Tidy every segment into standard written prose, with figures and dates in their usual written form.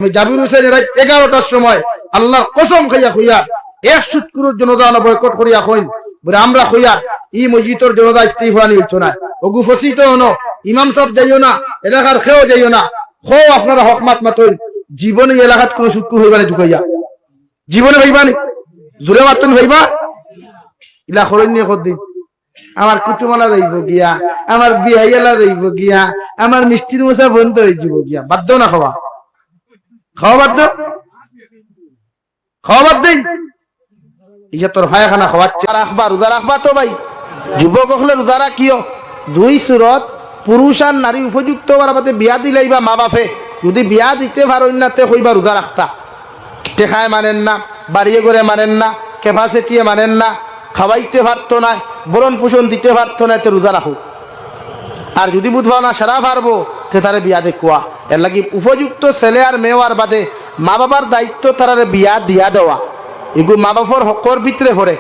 আমি জাবির হোসেন রাত 11টার সময় আল্লাহর কসম খাইয়া কইয়া 100 করোড় জনতা বয়কট করিয়া কইন বলে আমরা কইয়া ই মসজিদের জনতা ইস্তিফানি হইতো না ওগু ফসিত হনো ইমাম সাহেব যাইও না এলাকার খেও যাইও না খো আপনারা হকমাত মাতইন জীবনে এলাকাত কোনো সুক্কু হইবা না ঢুকাইয়া জীবনে হইবা না জোরে মাতুন হইবা ইলা খরণ নিয়ে কদিন আমার কুটুমালা যাইব গিয়া আমার বিয়াইলা যাইব গিয়া আমার মিষ্টির মশা বন্ধ হয়ে যাব গিয়া বাধ্য না খাওয়া খাওয়া বাধ্য খাওয়া বাদ দিন ইয়া তোর ভাইখানা খাওয়াচ্ছে রাখবা রোজা রাখবা তো ভাই যুবক হলে রোজা রাখিও দুই সুরত পুরুষ আর নারী উপযুক্ত হওয়ার বাদে বিয়া দিলেইবা মা বাপে যদি বিয়া দিতে পারেন না তে কইবা রোজা রাখতা টেকায় মানেন না বাড়িয়ে করে মানেন না ক্যাপাসিটিয়ে মানেন না খাওয়াইতে পারতো না বরণ পোষণ দিতে পারতো না তে রোজা রাখো আর যদি বুধবা না সারা পারবো তে তারে বিয়া দেখুয়া এর লাগি উপযুক্ত ছেলে আর মেয়ের বাদে মা বাবার দায়িত্ব তারারে বিয়া দিয়া দেওয়া এগু মা বাবার হকর ভিতরে পড়ে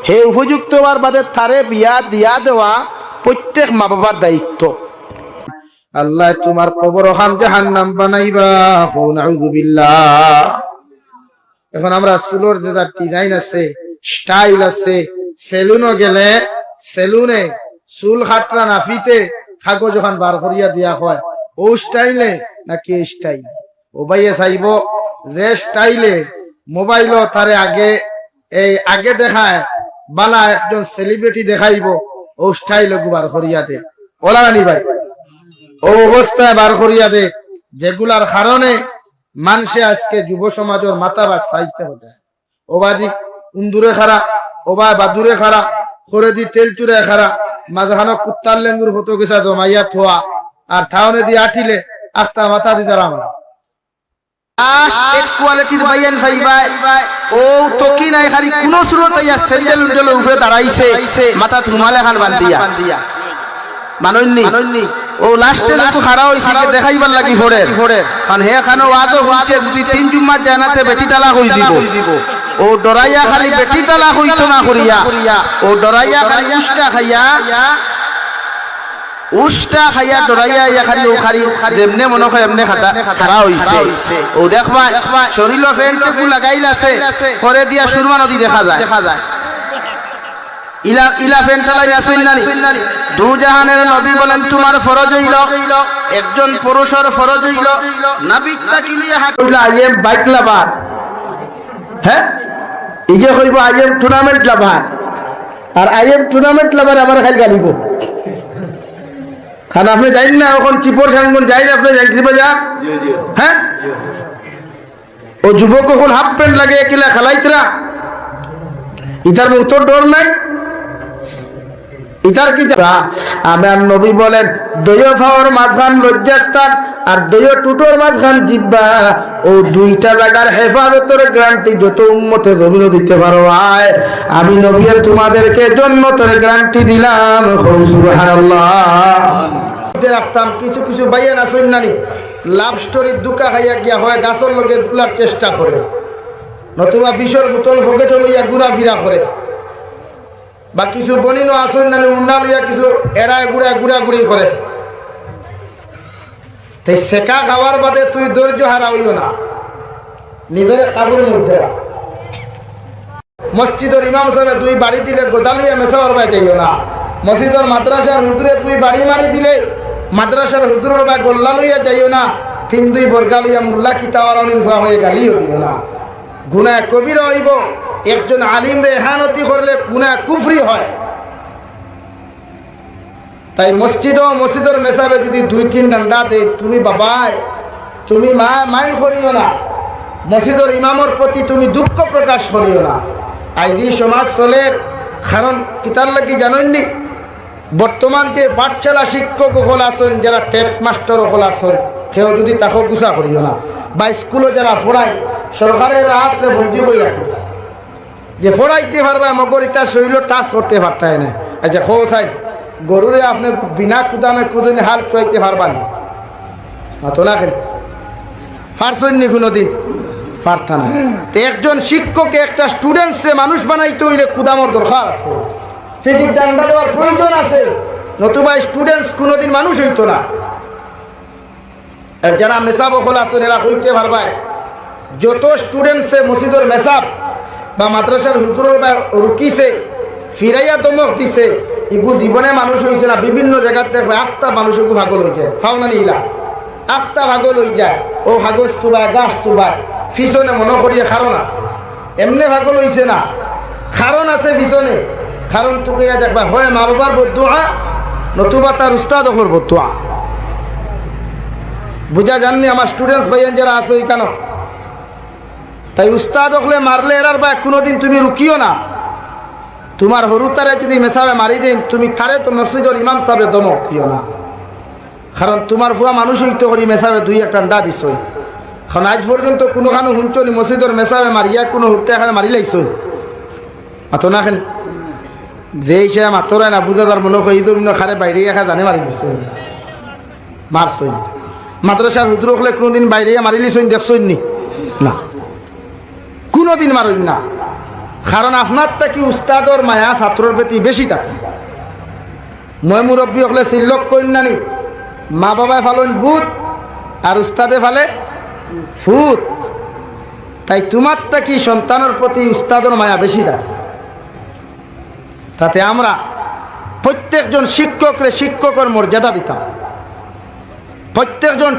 হে উপযুক্ত হওয়ার বাদে তারে বিয়া দিয়া দেওয়া প্রত্যেক মা বাবার দায়িত্ব আল্লাহ তোমার কবর খান জাহান্নাম বানাইবা নাউযু বিল্লাহ এখন আমরা চুলোর যে ডিজাইন আছে স্টাইল আছে সেলুনও গেলে সেলুনে চুল কাটরা নাফিতে কাগজ যখন বার করিয়া দিয়া হয় ও স্টাইলে নাকি স্টাইল ও ভাইয়ে চাইব যে স্টাইলে মোবাইল তারে আগে দেখায় বালা একজন সেলিব্রিটি দেখাইব ও স্টাইল বার করিয়া দে ওলা নানি ভাই ও অবস্থায় বার করিয়া দে যেগুলার কারণে মানুষে আজকে যুব সমাজের মাথা বা চাইতে হতে ওবাদি উন্দুরে খারা ওবা বাদুরে খারা করে দি তেল চুরে খারা মাঝখানো কুত্তার লেঙ্গুর হতো গেছা জমাইয়া থোয়া আর ঠাউনে দিয়ে আঠিলে আস্তা মাথা দি দাঁড়াম এক কোয়ালিটির বাইয়ান ভাই ও তোকি নাই খালি কোন সুরত আইয়া সেন্ডেল উন্ডেল উপরে দাঁড়াইছে মাথা রুমালে খান বান্ধিয়া মানন্নি ও লাস্টে তো খাড়া হইছে যে দেখাইবার লাগি ফোড়ে কারণ হে খানো ওয়াজ হইছে দুই তিন জুম্মা জানাতে বেটি তালাক হই দিব ও ডরাইয়া খালি বেটি তালাক হইতো না করিয়া ও ডরাইয়া খালি উষ্টা খাইয়া ডরাইয়া ইয়া খালি ও খালি যেমনে মনে হয় এমনে খাড়া হইছে ও দেখবা শরীর ফ্যানটুকু লাগাইলাছে করে দিয়া সুরমা নদী দেখা যায় ইলা ফেন্টালাই আসইন নানি দু জাহানের নবী বলেন তোমার ফরজ হইল একজন পুরুষের ফরজ হইল নাবিক তাকিলিয়া হাত কইলা আইএম বাইক লাভার হ্যাঁ ইগে কইব আইএম টুর্নামেন্ট লাভার আর আইএম টুর্নামেন্ট লাভার আমার খালি গালিব কারণ আপনি জানেন না এখন চিপর সাঙ্গন যাই না আপনি জানতে বাজার হ্যাঁ ও যুবক এখন হাফ প্যান্ট লাগে কিলা খালাইতরা ইতার মুক্তর ডর নাই ইতার কি আমার নবী বলেন দয় ফাওয়ার মাঝখান লজ্জাস্থান আর দয় টুটোর মাঝখান জিব্বা ও দুইটা জায়গার হেফাজতের গ্যারান্টি যত উম্মতে জমিন দিতে পারো আয় আমি নবী তোমাদেরকে জান্নাতের গ্যারান্টি দিলাম সুবহানাল্লাহ রাখতাম কিছু কিছু বাইয়ান আসেন নানি লাভ স্টোরির দুকা খাইয়া গিয়া হয় গাছের লগে তোলার চেষ্টা করে নতুবা বিষর বোতল পকেটে লইয়া ঘুরাফিরা করে বা কিছু বনিনো আসুন না উন্না লইয়া কিছু এড়ায় ঘুরাঘুরি করে তাই শেখা খাওয়ার বাদে তুই ধৈর্য হারা হইও না নিজের কাজের মধ্যে মসজিদের ইমাম সাহেব দুই বাড়ি দিলে গোদালিয়া মেশাওয়ার বাই যাইও না মসজিদের মাদ্রাসার হুজুরে তুই বাড়ি মারি দিলে মাদ্রাসার হুজুরের বাই গোল্লা লইয়া যাইও না তিন দুই বর্গা লইয়া মুল্লা কিতাওয়ার অনির্ভর হয়ে গালিও দিও না গুনাহ কবিরা হইব একজন আলিম রে ইহানতি করলে গুনাহ কুফরি হয় তাই মসজিদের মেসাবে যদি দুই তিন ডান্ডা দেয় তুমি বাবাই তুমি মাইল করিও না মসজিদের ইমামের প্রতি তুমি দুঃখ প্রকাশ করিও না আইদি সমাজ চলে কারণ কিতার লাগি জানেননি বর্তমান যে পাঠশালা শিক্ষক হল আসেন যারা টেপ মাস্টার হল আসেন কেউ যদি তাকে গুছা করিও না বা স্কুলে যারা পড়ায় সরকারের হাতে বন্দি হয়ে রাখে যে পড়াইতে পারবা মগর ইটা শরীর টাচ করতে পারতাই না আচ্ছা খো সাই গরুরে আপনি বিনা কুদামে কুদনে হাল খুয়াইতে পারবান তো না খেল পারছন্নি কোনোদিন পারতা না তো একজন শিক্ষককে একটা স্টুডেন্টসে মানুষ বানাইতে হইলে কুদামর দরকার আছে সেটি ডান্ডা দেওয়ার প্রয়োজন আছে নতুবা স্টুডেন্টস কোনোদিন মানুষ হইতো না আর যারা মেসাব হল আসলে এরা হইতে পারবা যত স্টুডেন্টসে মসজিদের মেসাব বা মাদ্রাসার হুজুরের বা রুকিছে ফিরাইয়া দমক দিছে এগু জীবনে মানুষ হয়েছে না বিভিন্ন জায়গাতে আখটা মানুষ এগু ভাগল হয়ে যায় ফাওনা নিলা আখটা ভাগল হয়ে যায় ও হাগজ তুবা গাছ তুবা পিছনে মনে করিয়ে কারণ আছে এমনি ভাগল হয়েছে না কারণ আছে পিছনে কারণ তোকে দেখবা হয় মা বাবার বদুয়া নতুবা তার উস্তাদ হল বদুয়া বুঝা জাননি আমার স্টুডেন্টস ভাইয়ান যারা আসো কেন তাই উস্তাদ হলে মারলে এরার বা কোনোদিন তুমি রুকিও না তোমার হরু তারে যদি মেসাবে মারি দিন তুমি তারে তো মসজিদের ইমাম সাহেব দমক দিও না কারণ তোমার ভুয়া মানুষ হইতে করি মেসাবে দুই একটা ডা দিস কারণ আজ পর্যন্ত কোনোখানে শুনছনি মসজিদের মেসাবে মারিয়া কোনো হুটতে এখানে মারি লাইছ মাতো না খেন যে সে মাতরায় না বুঝা তার মনে করি খারে বাইরে এখা জানে মারি দিছ মারছই মাদ্রাসার হুজুর হলে কোনোদিন বাইরে মারি লিছই দেখছই নি না কোনোদিন মারুন না কারণ আপনার কি উস্তাদর মায়া ছাত্রর প্রতি বেশি থাকে মই মুরব্বী হলে সিল্লক কন্যানি মা বাবায় ফালন ভূত আর উস্তাদে ফালে ফুত তাই তোমার কি সন্তানের প্রতি উস্তাদর মায়া বেশি থাকে তাতে আমরা প্রত্যেকজন শিক্ষকরে শিক্ষকের মর্যাদা দিতাম প্রত্যেকজন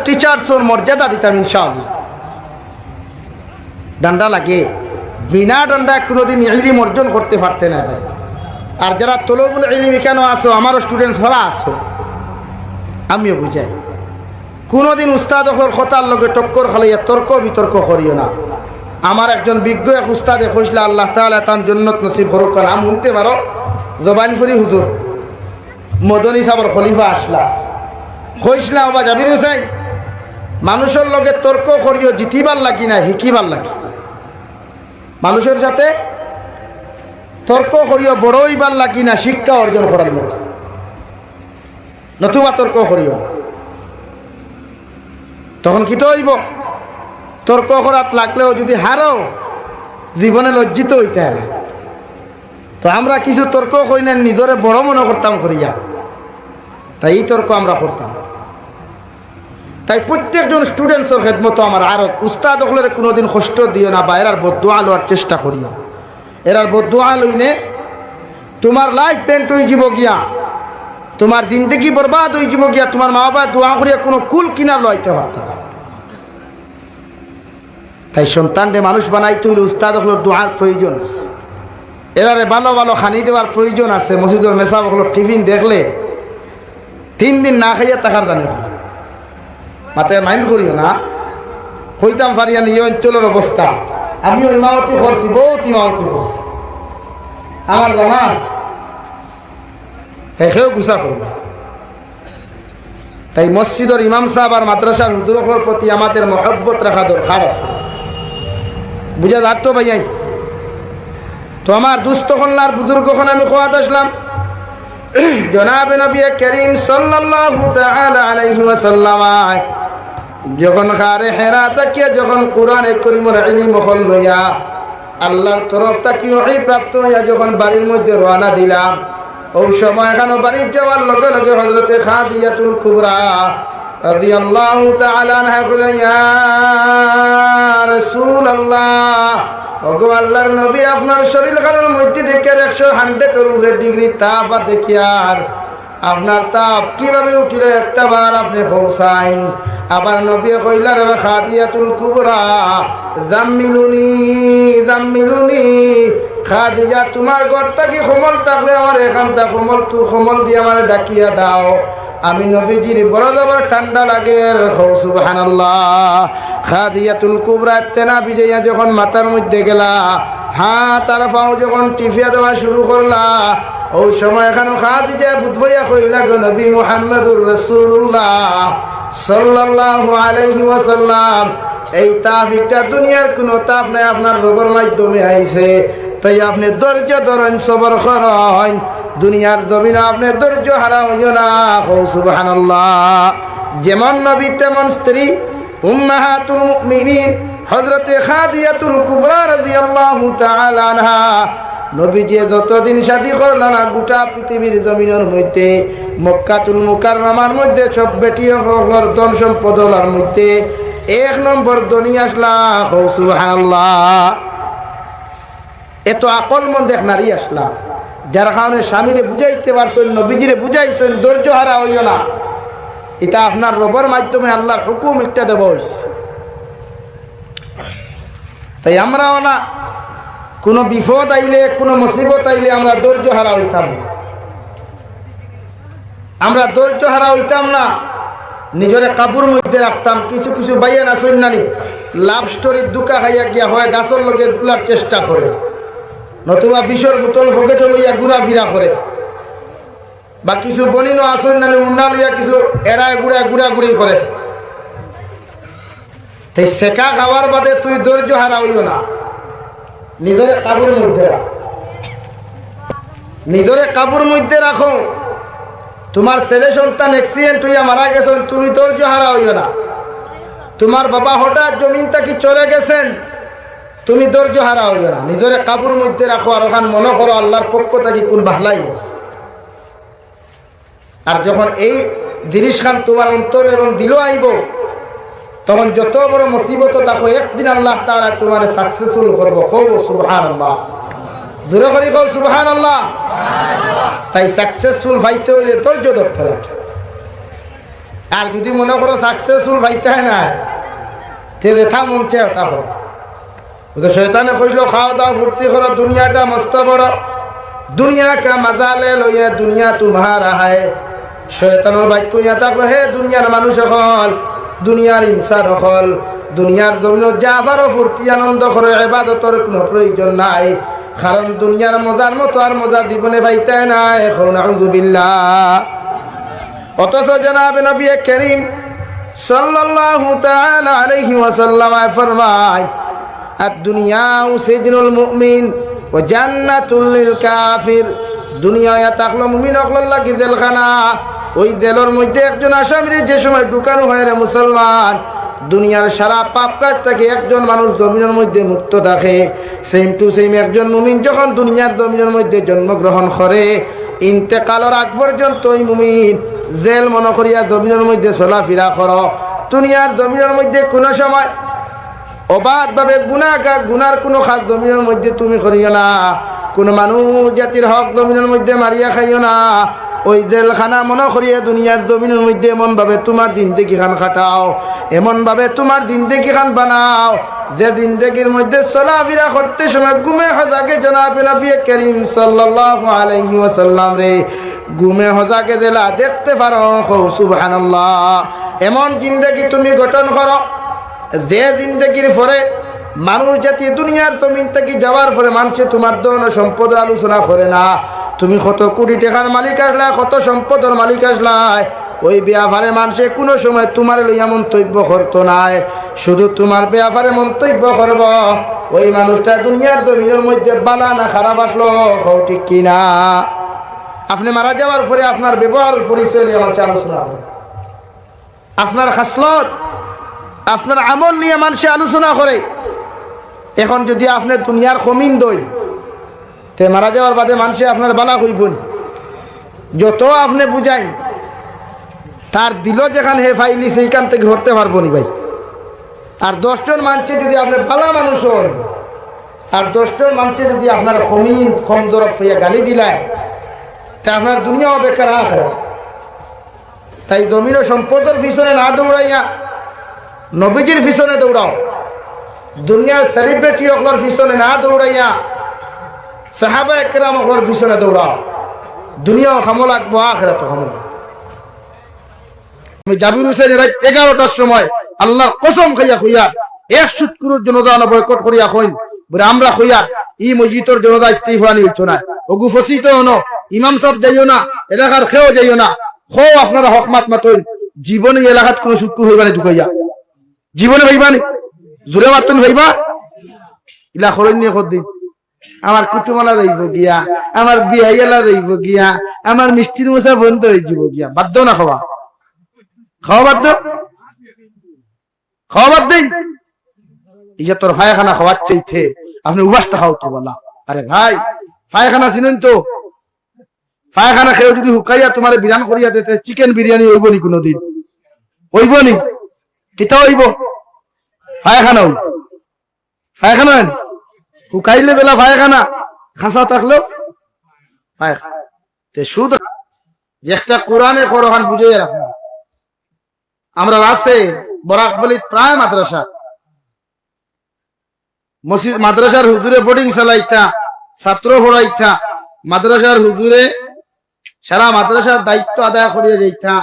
টিচার্সের মর্যাদা দিতাম ইনশাআল্লাহ ডান্ডা লাগে বিনা ডান্ডা কোনোদিন ইলম অর্জন করতে পারতে না ভাই আর যারা তলবুল ইলম কেন আসো আমারও স্টুডেন্টস ভরা আসো আমিও বুঝাই কোনোদিন উস্তাদ হল কথার লগে টক্কর খালাইয়া তর্ক বিতর্ক করিও না আমার একজন বিজ্ঞ এক উস্তাদে কইসলা আল্লাহ তাআলা তার জন্নত নসিব করুক নাম শুনতে পারো জবানফুরি হুজুর মদনী সাহেবের খলিফা আসলা কইসলা বাবা জাবির হুসাইন মানুষের লগে তর্ক করিও জিতিবার লাগি না হিকিবার লাগি মানুষের সাথে তর্ক করিও বড়ইবার লাগি না শিক্ষা অর্জন করার মতো নতুবা তর্ক করিও তখন কি তো হইব তর্ক করাত লাগলেও যদি হারো জীবনে লজ্জিত হইতে হবে তো আমরা কিছু তর্ক করি না নিজরে বড় মনে করতাম করিয়া তাই এই তর্ক আমরা করতাম তাই প্রত্যেকজন স্টুডেন্টসের খেদমতো আমার আরো উস্তাদ হলের কোনোদিন কষ্ট দিও না বা এরার বদুয়া লওয়ার চেষ্টা করিও এরার বদুয়া লইনে তোমার লাইফ পেন্ট হয়ে যাব গিয়া তোমার জিন্দগি বরবাদ হয়ে যাব গিয়া তোমার মা বাবা দোয়া করিয়া কোনো কুল কিনা লইতে পারত না তাই সন্তানরে মানুষ বানাইতে হইলে উস্তাদ হলের দোয়ার প্রয়োজন আছে এরারে ভালো ভালো খানি দেওয়ার প্রয়োজন আছে মসজিদের মেসাব হলো টিফিন দেখলে 3 দিন না খাইয়া টাকার দানে মাথায় মাইন্ড করিও না হইতাম পারিয়া নিয়ে অঞ্চলের অবস্থা আমিও ইমামতি করছি বহুত ইমামতি করছি আমার জামাজ সেও গুছা করব তাই মসজিদের ইমাম সাহেব আর মাদ্রাসার হুজুরের প্রতি আমাদের মহব্বত রাখা দরকার আছে বুঝা যাত তো ভাইয়াই তো আমার দুস্থ কন্যার বুজুর্গখন আমি খোয়াত আসলাম জনাব নবী করিম সাল্লাল্লাহু তাআলা আলাইহি ওয়াসাল্লাম যখন গারে হেরা তাকিয়া যখন কোরআনে কারীমের ইলম হল লইয়া আল্লাহর তরফ থেকে ওহী প্রাপ্ত হইয়া যখন বাড়ির মধ্যে রওনা দিলাম ওই সময় এখানে বাড়ির যাওয়ার লগে লগে হযরতে খাদিজাতুল কুবরা রাদিয়াল্লাহু তাআলা আনহা বলেন ইয়া রাসূলুল্লাহ ওগো আল্লাহর নবী আপনার শরীরখানের মধ্যে দেখে 100 ডিগ্রি তাপ আর দেখিয়ার আপনার তাপ কিভাবে উঠিল একটা বার আপনি পৌঁছাইন আবার নবী কইলা রে খাদিজাতুল কুবরা জাম্মিলুনি জাম্মিলুনি খাদিজা তোমার ঘরটা কি কোমল থাকলে আমার এখানটা কোমল দিয়ে আমার ডাকিয়া দাও আমি নবীজির বড় জবর ঠান্ডা লাগে সুবহানাল্লাহ খাদিজাতুল কুবরা তেনা বিজয়া যখন মাথার মধ্যে গেলা তার পাও যখন টিফিয়া দেওয়া শুরু করলা ওই সময় এখানে খাদিজা বুধবইয়া কইলা গো নবী মুহাম্মদুর রাসূলুল্লাহ সাল্লাল্লাহু আলাইহি ওয়াসাল্লাম এই তাপ এটা দুনিয়ার কোনো তাপ নাই আপনার রবের মাধ্যমে আইছে তাই আপনি ধৈর্য ধরেন সবর করেন দুনিয়ার জমিনে আপনি ধৈর্য হারা হইও না সুবহানাল্লাহ যেমন নবী তেমন স্ত্রী উম্মাহাতুল মুমিনিন হযরতে খাদিজাতুল কুবরা রাদিয়াল্লাহু তাআলা আনহা নবীজি যতদিন শাদী করলেন না গোটা পৃথিবীর জমিনের মধ্যে মক্কাতুল মুকাররমার মধ্যে সব বেটি হলর ধন সম্পদলার মধ্যে 1 নম্বর ধনী আসলা সুবহানাল্লাহ। এত আকলমন্দ এক নারী আসলা যার কারণে স্বামীরে বুঝাইতে পারছেন, নবীজিরে বুঝাইছেন ধৈর্য হারা হইও না। এটা আপনার রবের মাধ্যমে আল্লাহর হুকুম একটা দেব হইছে। তাই আমরাও না কোনো বিপদ আইলে কোনো মুসিবত আইলে আমরা ধৈর্য হারা হইতাম, আমরা ধৈর্য হারা হইতাম না, নিজের কাবুর মধ্যে রাখতাম। কিছু কিছু বাইয়ান আসেন নানি লাভ স্টোরির দুকা খাইয়া গিয়া হয় গাছের লগে তোলার চেষ্টা করে, নতুবা বিষর বোতল পকেটে লইয়া ঘুরাফিরা করে, বা কিছু বনিনো আসেন নানি উন্না লইয়া কিছু এড়ায় ঘুরাঘুরি করে। তাই শেখা খাওয়ার বাদে তুই ধৈর্য হারা হইও না, নিজের কাবুর মধ্যে রাখ, নিজের কাবুর মধ্যে রাখো। তোমার ছেলে সন্তান অ্যাক্সিডেন্ট হইয়া মারা গেছেন, তুমি ধৈর্য হারা হইও না। তোমার বাবা হঠাৎ জমিন থেকে চলে গেছেন, তুমি ধৈর্য হারা হইও না, নিজের কাবুর মধ্যে রাখো। আর ওখান মনে করো আল্লাহর পক্ষ থেকে কোন ভালাই গেছে। আর যখন এই জিনিস খান তোমার অন্তর এবং দিল আইব, তখন যত বড় মুসিবত দেখো একদিন আল্লাহ তাআলা তোমার সাকসেসফুল করবো। খুব সুবহানাল্লাহ, জোরে করে কও সুবহানাল্লাহ। তাই সাকসেসফুল ভাইতে হইলে ধৈর্য ধরতে হবে। আর যদি মনে করো সাকসেসফুল ভাইতে হয় না, তে দেখা মন চায় তা করো। শয়তানে কইল খাওয়া দাওয়া ফুর্তি করো, দুনিয়াটা মস্ত বড়, দুনিয়া কা মজা লে লইয়া দুনিয়া তোমারা হায়। শয়তানের বাক্য ইয়া থাকলো, হে দুনিয়ার মানুষ হল, দুনিয়ার ইনসান হল, দুনিয়ার জন্য যা পারো ফুর্তি আনন্দ করো, ইবাদতের কোনো প্রয়োজন নাই। কারণ দুনিয়ার মজার মতো আর মজা জীবনে পাইতে নাই। নাউযু বিল্লাহ। অথচ জনাবে নবী করিম সাল্লাল্লাহু তাআলা আলাইহি ওয়াসাল্লাম ফরমায়, আদ-দুনিয়া সিজনুল মুমিন ওয়া জান্নাতুল লিল কাফির। দুনিয়ায় থাকলো মুমিন হকলার লাগি জেলখানা, ওই জেলের মধ্যে একজন আসামিরে যে সময় ঢুকানো হয় রে মুসলমান, দুনিয়ার সারা পাপ কাজ থেকে একজন মানুষ জমিনের মধ্যে মুক্ত থাকে। সেম টু সেম একজন মুমিন যখন দুনিয়ার জমিনের মধ্যে জন্মগ্রহণ করে, ইন্তেকালের আগ পর্যন্ত ওই মুমিন জেল মনে করিয়া জমিনের মধ্যে চলাফেরা করো। দুনিয়ার জমিনের মধ্যে কোনো সময় অবাধভাবে গুনার কোনো খাস জমিনের মধ্যে তুমি করিও না, কোনো মানুষ জাতির হক জমিনের মধ্যে মারিয়া খাইও না। ওই জেলখানা মনে করিয়া দুনিয়ার জমিনের মধ্যে এমনভাবে তোমার জিন্দেগি খান খাটাও, এমনভাবে তোমার জিন্দেগি খান বানাও যে জিন্দেগির মধ্যে চলাফেরা করতে সময় ঘুমে হজাকে জনাবে নবী করিম সাল্লাল্লাহু আলাইহি ওয়াসাল্লাম রে ঘুমে হজাকে দিলা দেখতে পারো। সুবহানাল্লাহ। এমন জিন্দেগি তুমি গঠন করো যে জিন্দেগির পরে মানুষ জাতি দুনিয়ার জমিন থেকে যাওয়ার পরে মানুষে তোমার ধন সম্পদের আলোচনা করে না। তুমি কত কোটি টাকার মালিক আসলা, কত সম্পদের মালিক আসলাই, ওই ব্যাপারে মানুষে কোনো সময় তোমার লইয়া মন্তব্য করতো নাই। শুধু তোমার ব্যাপারে মন্তব্য করব ওই মানুষটা দুনিয়ার জমিনের মধ্যে বালা না খারাপ আসলো, ঠিক কিনা? আপনি মারা যাওয়ার পরে আপনার ব্যবহার পরিচয় নিয়ে মানুষ আলোচনা করে, আপনার খাসলত আপনার আমল নিয়ে মানুষে আলোচনা করে। এখন যদি আপনি দুনিয়ার কমিন দই, তে মারা যাওয়ার বাদে মানুষে আপনার বালা হইবন। যত আপনি বুঝাই তার দিল যেখানে হে ফাইলি সেইখান থেকে ধরতে পারবো নি ভাই। আর 10 জন মানুষে যদি আপনি বালা মানুষ হন, আর 10 জন মানুষে যদি আপনার কমিন কম জরফ হইয়া গালি দিলায়, তা আপনার দুনিয়াও বেকার আখিরাত। তাই জমিন ও সম্পদের পিছনে না দৌড়াইয়া নবীজির পিছনে দৌড়াও, দুনিয়ার সেলিব্রিটি অকলার পিছনে না দৌড়াইয়া সাহাবা একরাম অকলার পিছনে দৌড়াও। দুনিয়াও খামো লাগবো, আখিরাত খামো লাগবো। আমি জাবির হোসেন রাত 11টার সময় আল্লাহর কসম খাইয়া কইয়া 100 করোড় জনতা বয়কট করিয়া কইন বলে আমরা কইয়া ই মসজিদের জনতা ইস্তিফানি হইতো না, ওগু ফসিত হনো, ইমাম সাহেব যাইও না, এলাকার খেও যাইও না, খো আপনারা হকমাত মাতইন। জীবনে এলাকাত কোনো শুক্র হইবা না, ঢুকাইয়া জীবনে ভাইবা নি, জোরে মাতুন ভাইবা ইলা খরণ নিয়ে খদ্দিন আমার কুটুমালা যাইব গিয়া, আমার বিয়াইলা যাইব গিয়া, আমার মিষ্টির মশা বন্ধ হয়ে যাব গিয়া। বাদ দাও না খাওয়া, খাওয়া বাদ দাও, খাওয়া বাদ দিন। ইয়া তোর ভাইখানা খাওয়ার চাইতে আপনি উবাসটা খাও তো বলা। আরে ভাই পায়খানা চিনেন তো? পায়খানা খেয়ে যদি হুকাইয়া তোমার বিরান করিয়া দিতে চিকেন বিরিয়ানি হইব নি কোনোদিন? হইব নি? কিতা হইব? পায়খানা হইব। পায়খানা হুকাইলে দিলা পায়খানা, খাঁচা থাকলেও পায়খানা। সুদ একটা কোরআনে কোরআন বুঝে রাখা। আমরা আছে বরাক বলি প্রায় মাদ্রাসা, মসজিদ মাদ্রাসার হুজুরে বোর্ডিং চালাইতা, ছাত্র পড়াইতা, মাদ্রাসার হুজুরে সারা মাদ্রাসার দায়িত্ব আদায় করিয়া যাইতা,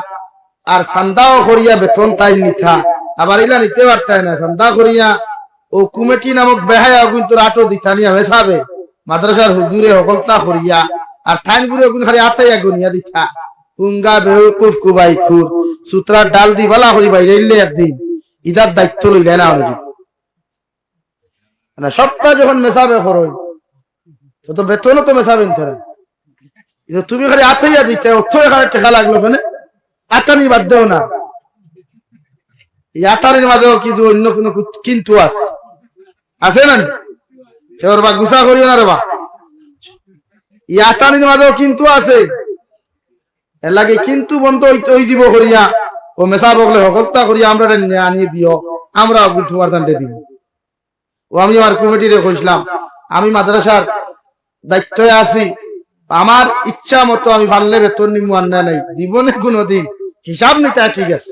আর চান্দাও করিয়া বেতন তাই নিতা। আবার ইলা নিতে পারতাই না, চান্দা করিয়া ও কমিটি নামক বেহায়া কিন্তু আটো দিতা নিয়া মেসাবে মাদ্রাসার হুজুরে সকলতা করিয়া, আর ঠাইন গুড়ে খালি আতাইয়া গুনিয়া দিতা। কুঙ্গা বেউকুফ কুবাই খুর সুতরা ডাল দি বালা করি বাইরে একদিন ইদার দায়িত্ব লইলে না হলো মানে সপ্তাহ যখন মেসাবে করো তো বেতনও তো মেসাবেন তারা। তুমি খালি আতাইয়া দিতে অর্থ এখানে টেকা লাগলো মানে আতানি বাদ দেও না। এই আতানির মাঝেও কিছু অন্য কোনো কিন্তু আছে না? সেবার বা গুসা করিও না রে বা, এই আতানির মাঝেও কিন্তু আছে। এর লাগে কিন্তু বন্ধ ওই দিব করিয়া ও মেসা বকলে সকলতা করিয়া আমরা আনিয়ে দিও, আমরা তোমার দান্ডে দিব। ও আমি আমার কমিটিরে কইছিলাম আমি মাদ্রাসার দায়িত্বে আছি, আমার ইচ্ছা মতো আমি পারলে বেতন নিমু, আন্না নাই জীবনে কোনোদিন হিসাব নিতে। ঠিক আছে,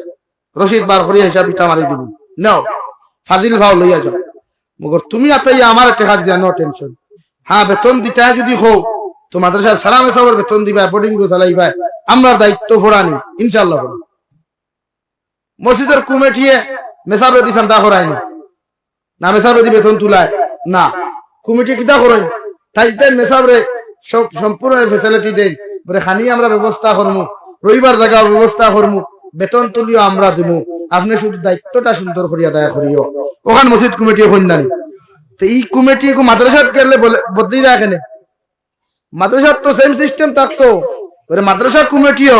রশিদ বার করিয়া হিসাব ইটা মারি দিব, নাও ফাজিল ভাও লইয়া যাও। মগর তুমি আতাইয়া আমার টেকা দিয়া, নো টেনশন। হ্যাঁ বেতন দিতে যদি হোক তো মাদ্রাসার সারা মেসাবের বেতন দিবা, বোর্ডিং গো চালাইবা, আমরা দায়িত্ব ফোড়ানি ইনশাল্লাহ। মসজিদের কমিটিয়ে মেসাবে দিছান তা করায়নি না, মেসাবে দি বেতন তুলায় না, কমিটি কিতা করেন তাই মেসাবরে সব সম্পূর্ণ ফেসিলিটি দেন, বলে খানি আমরা ব্যবস্থা করমু, রবিবার জায়গা ব্যবস্থা করমু, বেতন তুলিও আমরা দিমু, আপনি শুধু দায়িত্বটা সুন্দর করিয়া দায় করিও। ওখান মসজিদ কমিটি কন্যানি তো এই কমিটি মাদ্রাসাত গেলে বদলি যায় কেন? মাদ্রাসার তো সেম সিস্টেম থাকতো, বলে মাদ্রাসার কমিটিও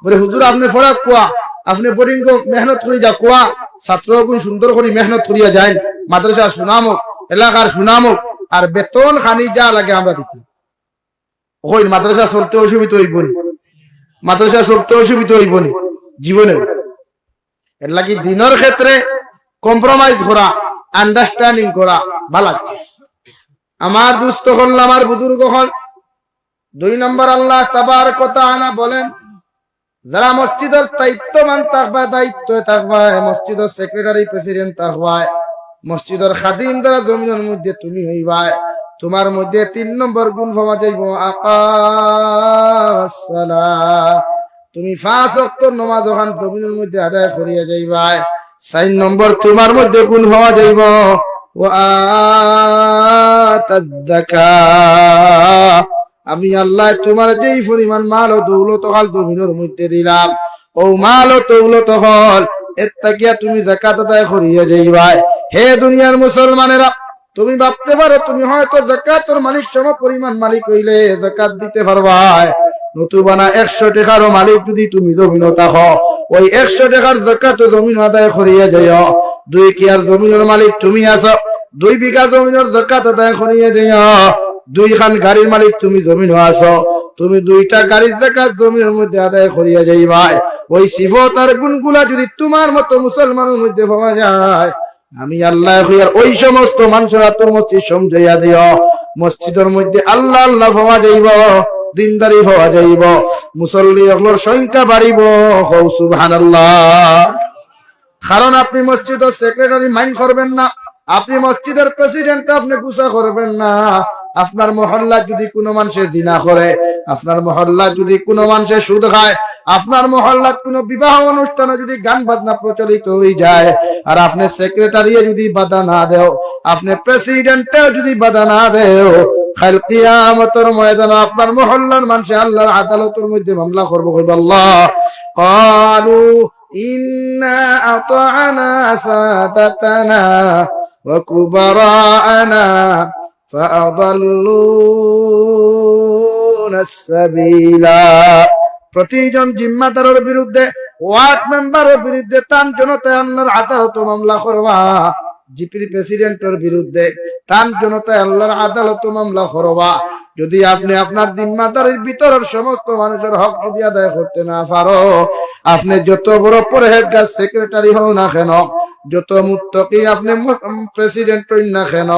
বলে হুজুর আপনি ফরাক কোয়া, আপনি বোর্ডিং মেহনত করি যা কোয়া, ছাত্র সুন্দর করে মেহনত করিয়া যায়, মাদ্রাসার সুনামক এলাকার সুনামক, আর বেতন খানি যা লাগে আমরা দিতে। ওই মাদ্রাসা চলতে অসুবিধা হইব নি, মাদ্রাসা চলতে অসুবিধা হইব নি জীবনে। এর লাগি দিনের ক্ষেত্রে কম্প্রোমাইজ করা, আন্ডারস্ট্যান্ডিং করা ভালো। আমার দুস্থ হল, আমার বুজুর্গ হল। 2 নম্বর আল্লাহ তাবারক ওয়া তাআলা বলেন যারা মসজিদের দায়িত্ববান থাকবা, দায়িত্ব থাকবা, মসজিদের সেক্রেটারি প্রেসিডেন্ট থাকবা, মসজিদের খাদিম যারা জমিনের মধ্যে তুমি হইবা, তোমার মধ্যে 3 নম্বর গুণ পাওয়া যাইব, আকাস সালাহ। তুমি 5 ওয়াক্ত নামাজ ওখান জমিনের মধ্যে আদায় করিয়া যাইবা। 4 নম্বর তোমার মধ্যে গুণ পাওয়া যাইব, ওয়া আতাদ যাকাত। আমি আল্লাহ তোমার যেই পরিমাণ মাল ও দৌলত হল জমিনের মধ্যে দিলাম, ও মাল ও দৌলত হল এর তাকিয়া তুমি যাকাত আদায় করিয়া যাইবা। হে দুনিয়ার মুসলমানেরা, তুমি ভাবতে পারো তুমি হয়তো যাকাতের মালিক সম পরিমাণ মালিক হইলে যাকাত দিতে পারবা, নতুবানা 100 টাকার মালিক যদি তুমি জমিন থাকো, ওই 100 টাকার যাকাত জমিন আদায় করিয়া যাইও। 2 কিয়ার জমিনের মালিক তুমি আছো, 2 বিঘা জমিনের যাকাত আদায় করিয়া যাইও। 2 খান গাড়ির মালিক তুমি জমিন আছো, তুমি 2টা গাড়ির যাকাত জমিনের মধ্যে আদায় করিয়া যাইবা। ওই সিফত আর গুণগুলা যদি তোমার মতো মুসলমানের মধ্যে পাওয়া যায়, আমি আল্লাহ ওই সমস্ত মানুষরা তোর মসজিদ সমঝাইয়া দিও, মসজিদের মধ্যে আল্লাহ আল্লাহ পাওয়া যাইব, দিনদারি পাওয়া যাইব, মুসল্লি এগুলোর সংখ্যা বাড়িব। সুবহানাল্লাহ। কারণ আপনি মসজিদের সেক্রেটারি মাইন্ড করবেন না, আপনি মসজিদের প্রেসিডেন্ট আপনি গুসা করবেন না। আপনার মহল্লা যদি কোনো মানুষের জিনা করে, আপনার মহল্লা যদি কোনো মানুষের সুদ খায়, আপনার মহল্লার কোনো বিবাহ অনুষ্ঠানে যদি গান বাজনা প্রচলিত হয়ে যায়, আর আপনি সেক্রেটারি যদি বাধা না দেও, আপনি প্রেসিডেন্টেও যদি বাধা না দেও, কাল কিয়ামতের ময়দানে আপনার মহল্লার মানুষ আল্লাহর আদালতের মধ্যে মামলা করবে। কইবে আল্লাহ ক্বালু ইন্না আতা'না সাদাতানা ওয়া কুবারা'না ফাআদাল্লুনা আস-সাবিলা। প্রতিজন জিম্মাদারের বিরুদ্ধে, ওয়ার্ড মেম্বারের বিরুদ্ধে তান জনতা আল্লাহর আদালত মামলা করবা। জিপির প্রেসিডেন্টের বিরুদ্ধে তান জনতায় আল্লাহর আদালত মামলা করবা। যদি আপনি আপনার জিম্মাদারির ভিতরের সমস্ত মানুষের হক যদি আদায় করতে না পারো, আপনি যত বড় পরহেজগার সেক্রেটারি হও না কেন, যত মুত্তাকি আপনি প্রেসিডেন্ট হই না কেন,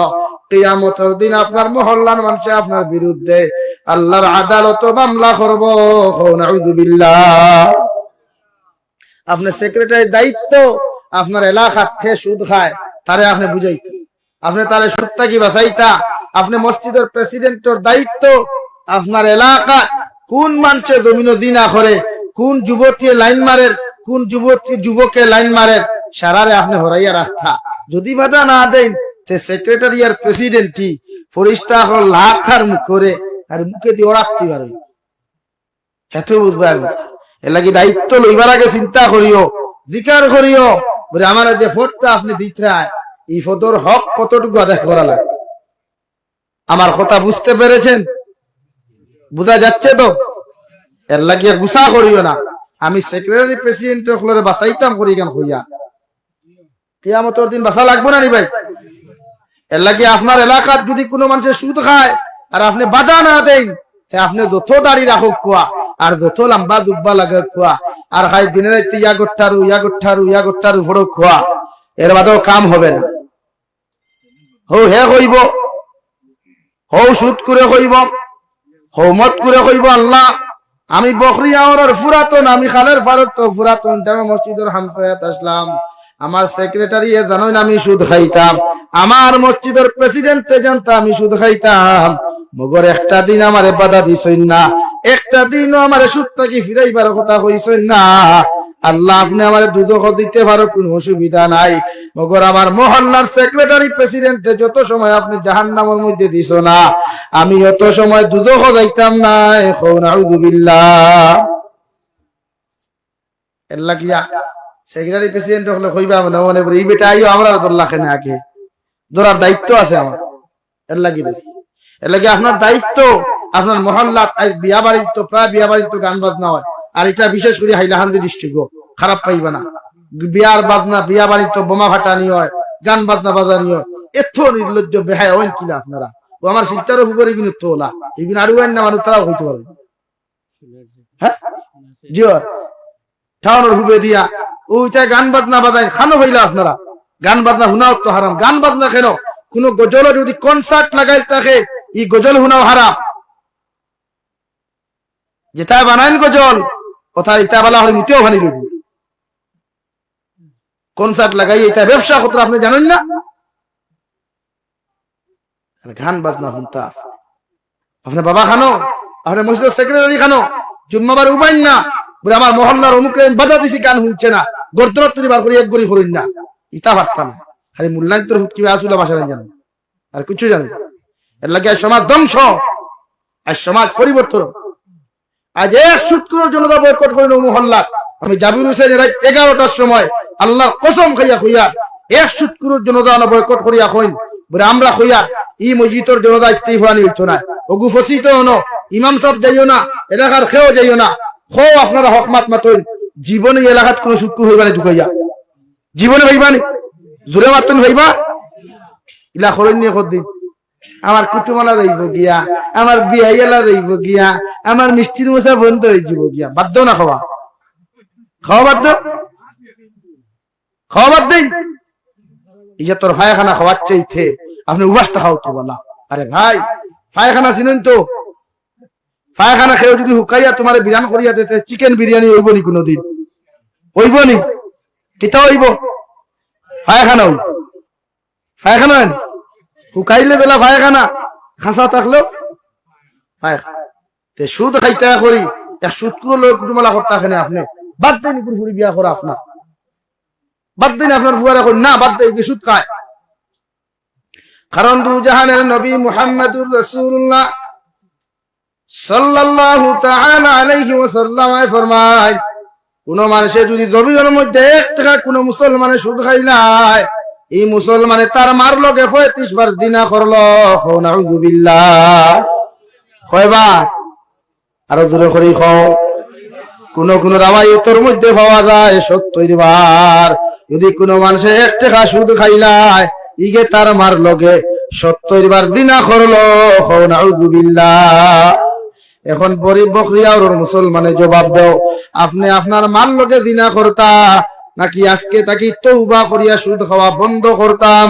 কিয়ামতের দিন আপনার মহল্লার মানুষ আপনার বিরুদ্ধে আল্লাহর আদালত মামলা করব। নাউযুবিল্লাহ। আপনার সেক্রেটারির দায়িত্ব আপনার এলাকাত খেয়ে সুদ খায় তারে আপনি বুঝাইতে, আপনি তারে সুদটা কি বাঁচাইতা। আপনি মসজিদের প্রেসিডেন্টের দায়িত্ব আপনার এলাকা কোন মানুষের জমিন দিনা করে, কোন যুবতী লাইন মারে, কোন যুবকে লাইন মারে, সারারে আপনি হরাইয়া রাখতা। যদি বাধা না দেন তে সেক্রেটারি আর প্রেসিডেন্টই ফরিস্তা হল লাখার মুখ করে আর মুখে দিয়ে ওড়াতে পারে। এত বুঝবার এর লাগি দায়িত্ব লইবার আগে চিন্তা করিও, জিকার করিও বলে আমার যে ভোটটা আপনি দিতে এই ফদর হক কতটুকু আদায় করা লাগে। আমার কথা বুঝতে পেরেছেন? বোঝা যাচ্ছে তো? এর লাগিয়ে গুসা করিও না। আমি সেক্রেটারি প্রেসিডেন্টের ফ্লোরে বাসাইতাম করি কেন হইয়া, কিয়ামতের দিন বাসা লাগবো না নি ভাই? এর লাগিয়ে আপনার এলাকার যদি কোনো মানুষের সুদ খায় আর আপনি বাধা না দেন, আপনি যত দাড়ি রাখো খোয়া আর যত লম্বা দুব্বা লাগে খোয়া আর খাই দিনের রাইতে ইয়া গোট্টারু ফড়ো খোয়া, এর বাদেও কাম হবে না। হো হে কইব, হো সুদ করে কইব, হো মত করে কইব আল্লাহ আমি বকরি আওয়ার ফুরাতন, আমি খালের ফারত তো ফুরাতন জামে মসজিদের হামসায়াত আসলাম। আমার সেক্রেটারি জানোই না আমি সুদ খাইতাম, আমার মসজিদের প্রেসিডেন্টে জানতাম আমি সুদ খাইতাম। মগর একটা দিন আমারে বাধা দিছইন না, একটা দিনও আমারে সুদটা কি ফিরাইবার কথা কইছইন না। আল্লাহ আপনি আমারে দুদক দিতে পারো, কোনো অসুবিধা নাই। মগর আমার মহল্লার সেক্রেটারি প্রেসিডেন্টে যত সময় আপনি জাহান্নামের মধ্যে দিছো না, আমি অত সময় দুদক যাইতাম না। নাউযুবিল্লাহ। এর লাগিয়া সেক্রেটারি প্রেসিডেন্ট হলে কইবা না মনে করে এই বেটা আইও আমরা দল্লা খানে আগে ধরার দায়িত্ব আছে আমার। এর লাগি আপনার দায়িত্ব আপনার মহল্লা বিয়া বাড়ির তো প্রায় বিয়া বাড়ির তো গান বাজনা হয়, আর এটা বিশেষ করে হাইলাকান্দি ডিস্ট্রিক্ট খারাপ পাইবা না। বিয়ার বাজনা বিয়া বাড়ির তো বোমা ফাটানি হয়, গান বাজনা বাজানি হয়, এত নির্লজ্জ বেহায় হইন কিলা আপনারা। ও আমার শিলটারও উপরে ইবিন তোলা ইবিন আরো না মানুষ তারাও হইতে পারবে। হ্যাঁ জি টাউনের হুবে দিয়া ওইটা গান বাজনা বাজায় খানো হইলা আপনারা। গান বাজনা হুনাও তো হারাম। গান বাজনা কেন? কোন গজল যদি কনসার্ট লাগাই থাকে এই গজল হুনাও হারাম। যেটা বানাইন গজল কথা ইটা বলা হয় মুতেও ভানি কনসার্ট লাগাই এটা ব্যবসা ক্ষেত্রে আপনি জানেন না। গান বাজনা শুনতা আপনার বাবা খানো, আপনার মসজিদের সেক্রেটারি খানো, জুম্মাবার উপায় না বলে আমার মহল্লার অমুক বাধা দিছি গান শুনছে না, গর্দরত বার করে এক গড়ি করেন না, ইটা পারতাম না। খালি মূল্যায়ন তোর হুটকি আসুলা বাসা জানেন আর কিছু জানেন। এর লাগে সমাজ ধ্বংস আর সমাজ পরিবর্তন। আজ এক শুক্রের জনতা বয়কট করেন মহল্লা। আমি জাবির হোসেন রাত 11টার সময় আল্লাহর কসম খাইয়া হইয়া এক শুক্রের জনতা বয়কট করিয়া কইন বলে আমরা হইয়া ই মসজিদের জনতা ইস্তিফানি হইতো না, ওগু ফসিত হনো, ইমাম সাহেব যাইও না, এলাকার খেয়েও যাইও না, খো আপনারা হকমাত মাতইন। জীবনে এলাকাত কোন শুক্র হইবা না ঢুকাইয়া, জীবনে ভাইবানি জোরে মাতন ভাইবা ইলা করেন নিয়ে কদিন আমার কুটুমালা যাইব গিয়া, আমার বিয়াইলা যাইব গিয়া, আমার মিষ্টির মশা বন্ধ হয়ে যাব গিয়া। বাধ্য না খাওয়া, খাওয়া বাধ্য, খাওয়া বাদ দেন। ইয়া তোর পায়খানা খাওয়ার চাইতে আপনি উপাসটা খাও তো বলা। আরে ভাই পায়খানা চিনেন তো? পায়খানা খেয়ে যদি হুকাইয়া তোমার বিরান করিয়া দিতে চিকেন বিরিয়ানি হইব নি কোনদিন? হইব নি? কিতা হইব? পায়খানা হইব, পায়খানা হুকাইলে দিলা পায়খানা, খাঁচা থাকলেও পায়খানা। সুদ খাইতে করি এক সুদ করে লোক কুটুমালা করতে খানে আপনি বাদ দেন ফুরি বিয়া করা আপনার বাদ দিন, আপনার ফুয়ারা করি না বাদ দেয় সুদ খায়। কারণ দু জাহানের নবী মুহাম্মদুর রাসূলুল্লাহ সাল্লাল্লাহু তাআলা আলাইহি ওয়াসাল্লাম ফরমায় কোন মানুষে যদি জমিনের মধ্যে 1 টাকা কোন মুসলমানের সুদ খাইলায়, এই মুসলমানে তার মার লগে 35 বার দিনা করলো। নাউযুবিল্লাহ। কয়বার? আরো জোরে করে খাও। কোন কোন রাওয়ায়াতের মধ্যে পাওয়া যায় 70 বার। যদি কোন মানুষে 1 টাকা সুদ খাইলায় ইগে তার মার লগে 70 বার দিনা করলো নাউযুবিল্লাহ। এখন গরিব বকরিয়া ওর মুসলমানে জবাব দাও, আপনি আপনার মার লগে দিনা করতা নাকি আজকে তাকি তওবা করিয়া সুদ খাওয়া বন্ধ করতাম?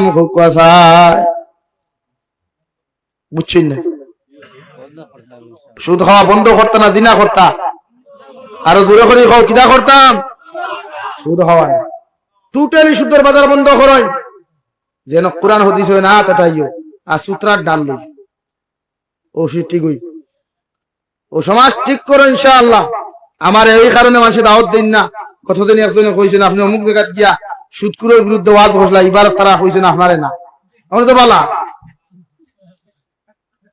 বুঝছেন না? সুদ খাওয়া বন্ধ করতা না দিনা করতা? আরো দূরে করে খাও, কিদা করতাম? সুদ খাওয়া টোটালি সুদের বাজার বন্ধ করেন, যেন কোরআন হাদিস হয় না তাটাইও আর সূত্রার ডাল লই ও ঠিক হই ও সমাজ ঠিক করো ইনশাআল্লাহ। আমার এই কারণে মানুষের দাওয়াত দিন না। কতদিন একজনে কইছেন আপনি অমুক জায়গা গিয়া সুদকুরের বিরুদ্ধে ওয়াজ করলা, এবার তারা কইছেন আপনারে না, আমরা তো বলা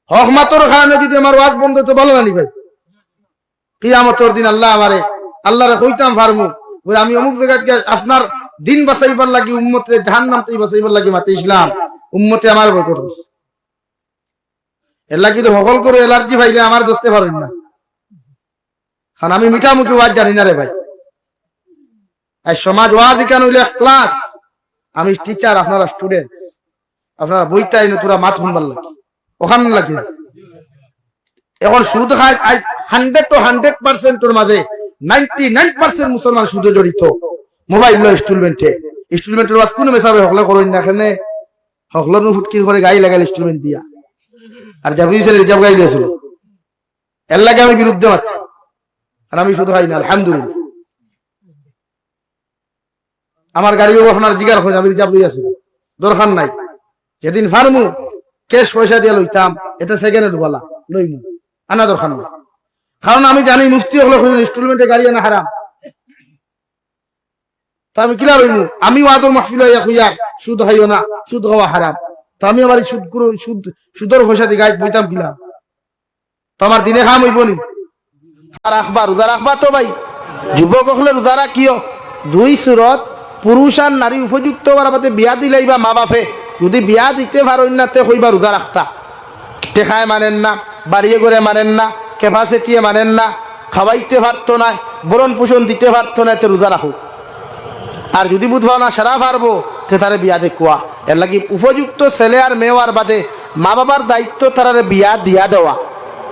হক মাতর কারণে যদি আমার ওয়াজ বন্ধ তো ভালো না নি ভাই। কিয়ামতের দিন আল্লাহ আমারে আল্লাহরে কইতাম ফারমু আমি অমুক জায়গা গিয়া আপনার দিন বাঁচাইবার লাগি উম্মতে জাহান্নাম থেকে বাঁচাইবার লাগি মাতে ইসলাম উম্মতে আমার বয়কট করছে। এর লাগি তো সকল করে এলার্জি ভাইলে আমার দোষতে পারেন না, কারণ আমি মিঠামুখি ওয়াজ জানি না রে ভাই। এই সমাজ ওয়াজ কেন হইলে ক্লাস, আমি টিচার, আপনারা স্টুডেন্ট, আপনারা বইটাই না তোরা মাত শুনবার লাগে ওখান লাগে। এখন সুদ খায় 100 to 100% মাঝে 99% মুসলমান সুদে জড়িত। মোবাইল লো ইনস্টলমেন্টের ওয়াজ কোন মেসাবে হকলে করেন না, এখানে হকলে ফুটকির করে গাই লাগাইল ইনস্টলমেন্ট দিয়া, আর যাবি রিজার্ভ গাই দিয়েছিল। এর লাগে আমি বিরুদ্ধে মাত্র, আর আমি শুধু খাই না আলহামদুলিল্লাহ। আমার গাড়িও আপনার জিগার হয়, আমি রিজার্ভ লই আছি, দরকার নাই। যেদিন ফার্মু ক্যাশ পয়সা দিয়ে লইতাম, এটা সেকেন্ডে দুবালা লইমু, আনা দরকার নাই। কারণ আমি জানি মুফতি হলে ইনস্টলমেন্টে গাড়ি আনা হারাম, তা আমি কিলা লইমু? আমি ওয়াদর মাহফিল হইয়া কইয়া সুদ খাইও না, সুদ খাওয়া হারাম, তো আমি আবার সুদর পয়সা দিয়ে গাড়ি বইতাম কিলা? তো আমার দিনে খাম হইব নি? আর রাখবা, রোজা রাখবা তো ভাই। যুবক হলে রোজা রাখিও। 2 সুরত পুরুষ আর নারী উপযুক্ত বারাবাতে বিয়া দিলাইবা মা বাপে, যদি বিয়া দিতে পারেন না তে হইবা রোজা রাখতা। টেকায় মানেন না, বাড়িয়ে করে মানেন না, ক্যাপাসিটিয়ে মানেন না, খাওয়াইতে পারতো না, বরণ পোষণ দিতে পারতো না, তে রোজা রাখো। আর যদি বুধবা না সারা পারবো তে তারে বিয়া দেখুয়া। এর লাগি উপযুক্ত ছেলে আর মেয়ের বাদে মা বাবার দায়িত্ব তারারে বিয়া দিয়া দেওয়া,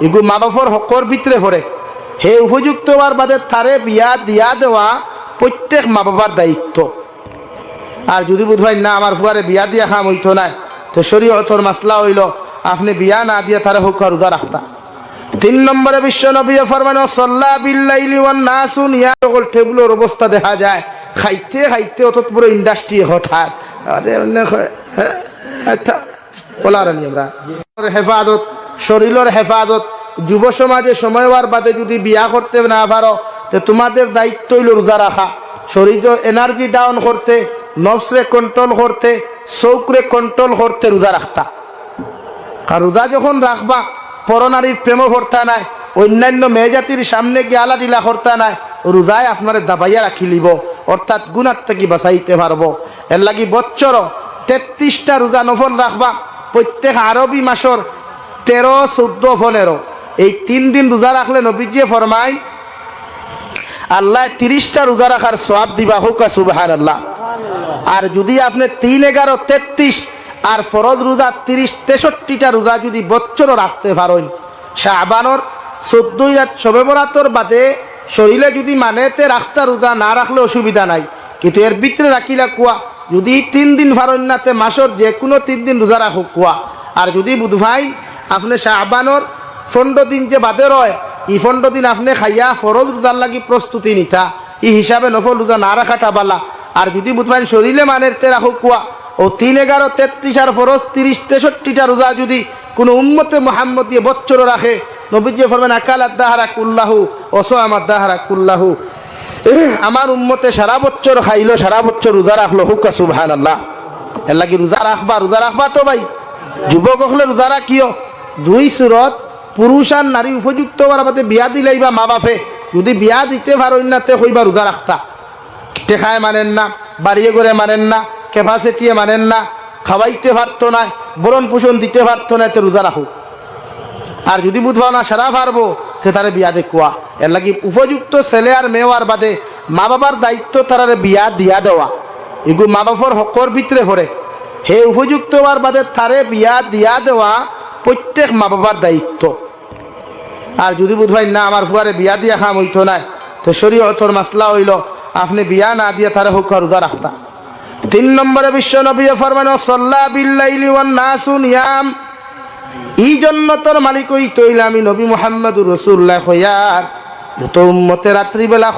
এগু মা বাবার হকর ভিতরে পড়ে। হে উপযুক্ত হওয়ার বাদে তারে বিয়া দিয়া দেওয়া প্রত্যেক মা বাবার দায়িত্ব। আর যদি বুধবাই না আমার ফুয়ারে বিয়া দিয়া খাম হইতো না, তো শরীয়তর মাসলা হইল আপনি বিয়া না দিয়ে তারে হুক রোজা রাখতা। 3 নম্বরে বিশ্ব নবী ফরমানো সাল্লা বিল্লাইলি ওয়ান নাসু নিয়া সকল টেবুলের অবস্থা দেখা যায়, খাইতে খাইতে অত পুরো ইন্ডাস্ট্রি হঠাৎ আচ্ছা বলার আমরা হেফাজত, শরীরের হেফাজত। যুব সমাজে সময় হওয়ার বাদে যদি বিয়া করতে না পারো, তো তোমাদের দায়িত্ব হইল রোজা রাখা, শরীর এনার্জি ডাউন করতে, নফসরে কন্ট্রোল করতে, চৌকরে কন্ট্রোল করতে রোজা রাখতা। আর রোজা যখন রাখবা পরনারীর প্রেম করতা নাই, অন্যান্য মেয়েজাতির সামনে গিয়ে আলা টিলা করতা নাই, রোজায় আপনার দাবাইয়া রাখি লিব, অর্থাৎ গুণার থেকে বাঁচাইতে পারবো। এর লাগি বছর 33টা রোজা নফল রাখবা, প্রত্যেক আরবি মাসর 13, 14, 15 এই 3 দিন রোজা রাখলে নবীজি ফরমায় আল্লাহ 30টা রোজা রাখার সওয়াব দিবা, হোক সুবহানাল্লাহ। আর যদি আপনি 3, 11, 33 আর ফরজ রোজা 30, 63টা রোজা যদি বছর রাখতে পারেন, শাবানোর 14 রাত শবে বরাতর বাদে শরীরে যদি মানেতে রাখতা রোজা না রাখলে অসুবিধা নাই, কিন্তু এর ভিতরে রাখিলা কুয়া যদি 3 দিন পারেন না তে মাসর যে কোনো 3 দিন রোজা রাখো কুয়া। আর যদি বুধভাই আপনি শাবানোর 15 দিন যে বাদে রয়, এই 15 দিন আপনি খাইয়া ফরজ রোজার লাগি প্রস্তুতি নিতা, এই হিসাবে নফল রোজা না রাখাটা বালা। আর যদি বুধভাই শরীরে মানেতে রাখো কুয়া ও 3, 11, 33 আর ফরজ 30, 63টা রোজা যদি কোনো উম্মতে মুহাম্মদ দিয়ে বছর রাখে, নবীজি ফরমান আকালাত দাহারা কুল্লাহু ও সামাত দাহারা কুল্লাহু, আমার উম্মতে সারা বছর খাইলো, সারা বছর রোজা রাখলো, হুক সুবহানাল্লাহ। এর লাগি রোজা রাখবা তো ভাই। যুবক হলে রোজা রাখিও। 2 সুরত পুরুষ আর নারী উপযুক্ত বারাবাতে বিয়া দিলাইবা মা বাপে, যদি বিয়া দিতে পারেন না তে হইবা রোজা রাখতা। টেকায় মানেন না, বাড়িয়ে করে মানেন না, ক্যাপাসিটিয়ে মানেন না, খাওয়াইতে পারতো না, বরণ পোষণ দিতে পারতো না, তে রোজা রাখো। আর যদি বুধবা না সারা পারবো সে তারে বিয়া দেখুয়া। এর লাগি উপযুক্ত ছেলে আর মেয়ের বাদে মা বাবার দায়িত্ব তারারে বিয়া দিয়া দেওয়া, এগু মা বাবার হকর ভিতরে পড়ে। হে উপযুক্ত হওয়ার বাদে তারে বিয়া দিয়া দেওয়া প্রত্যেক মা বাবার দায়িত্ব। আর যদি বুধ ভাই না আমার ফুয়ারে বিয়া দিয়া খাম হইতো না, তো শরীয়তর মাসলা হইল আপনি বিয়া না দিয়ে তারে হুক রোজা রাখতা। 3 নম্বরে বিশ্ব নবী ফরমান সাল্লা বিল্লাইলি ওয়ান নাসু নিয়াম, এই জন্য তোর মালিক ওই তৈল আমি নবী মুহাম্মদুর রাসূলুল্লাহ হইয়ার যত উম্মতে রাত্রিবেলা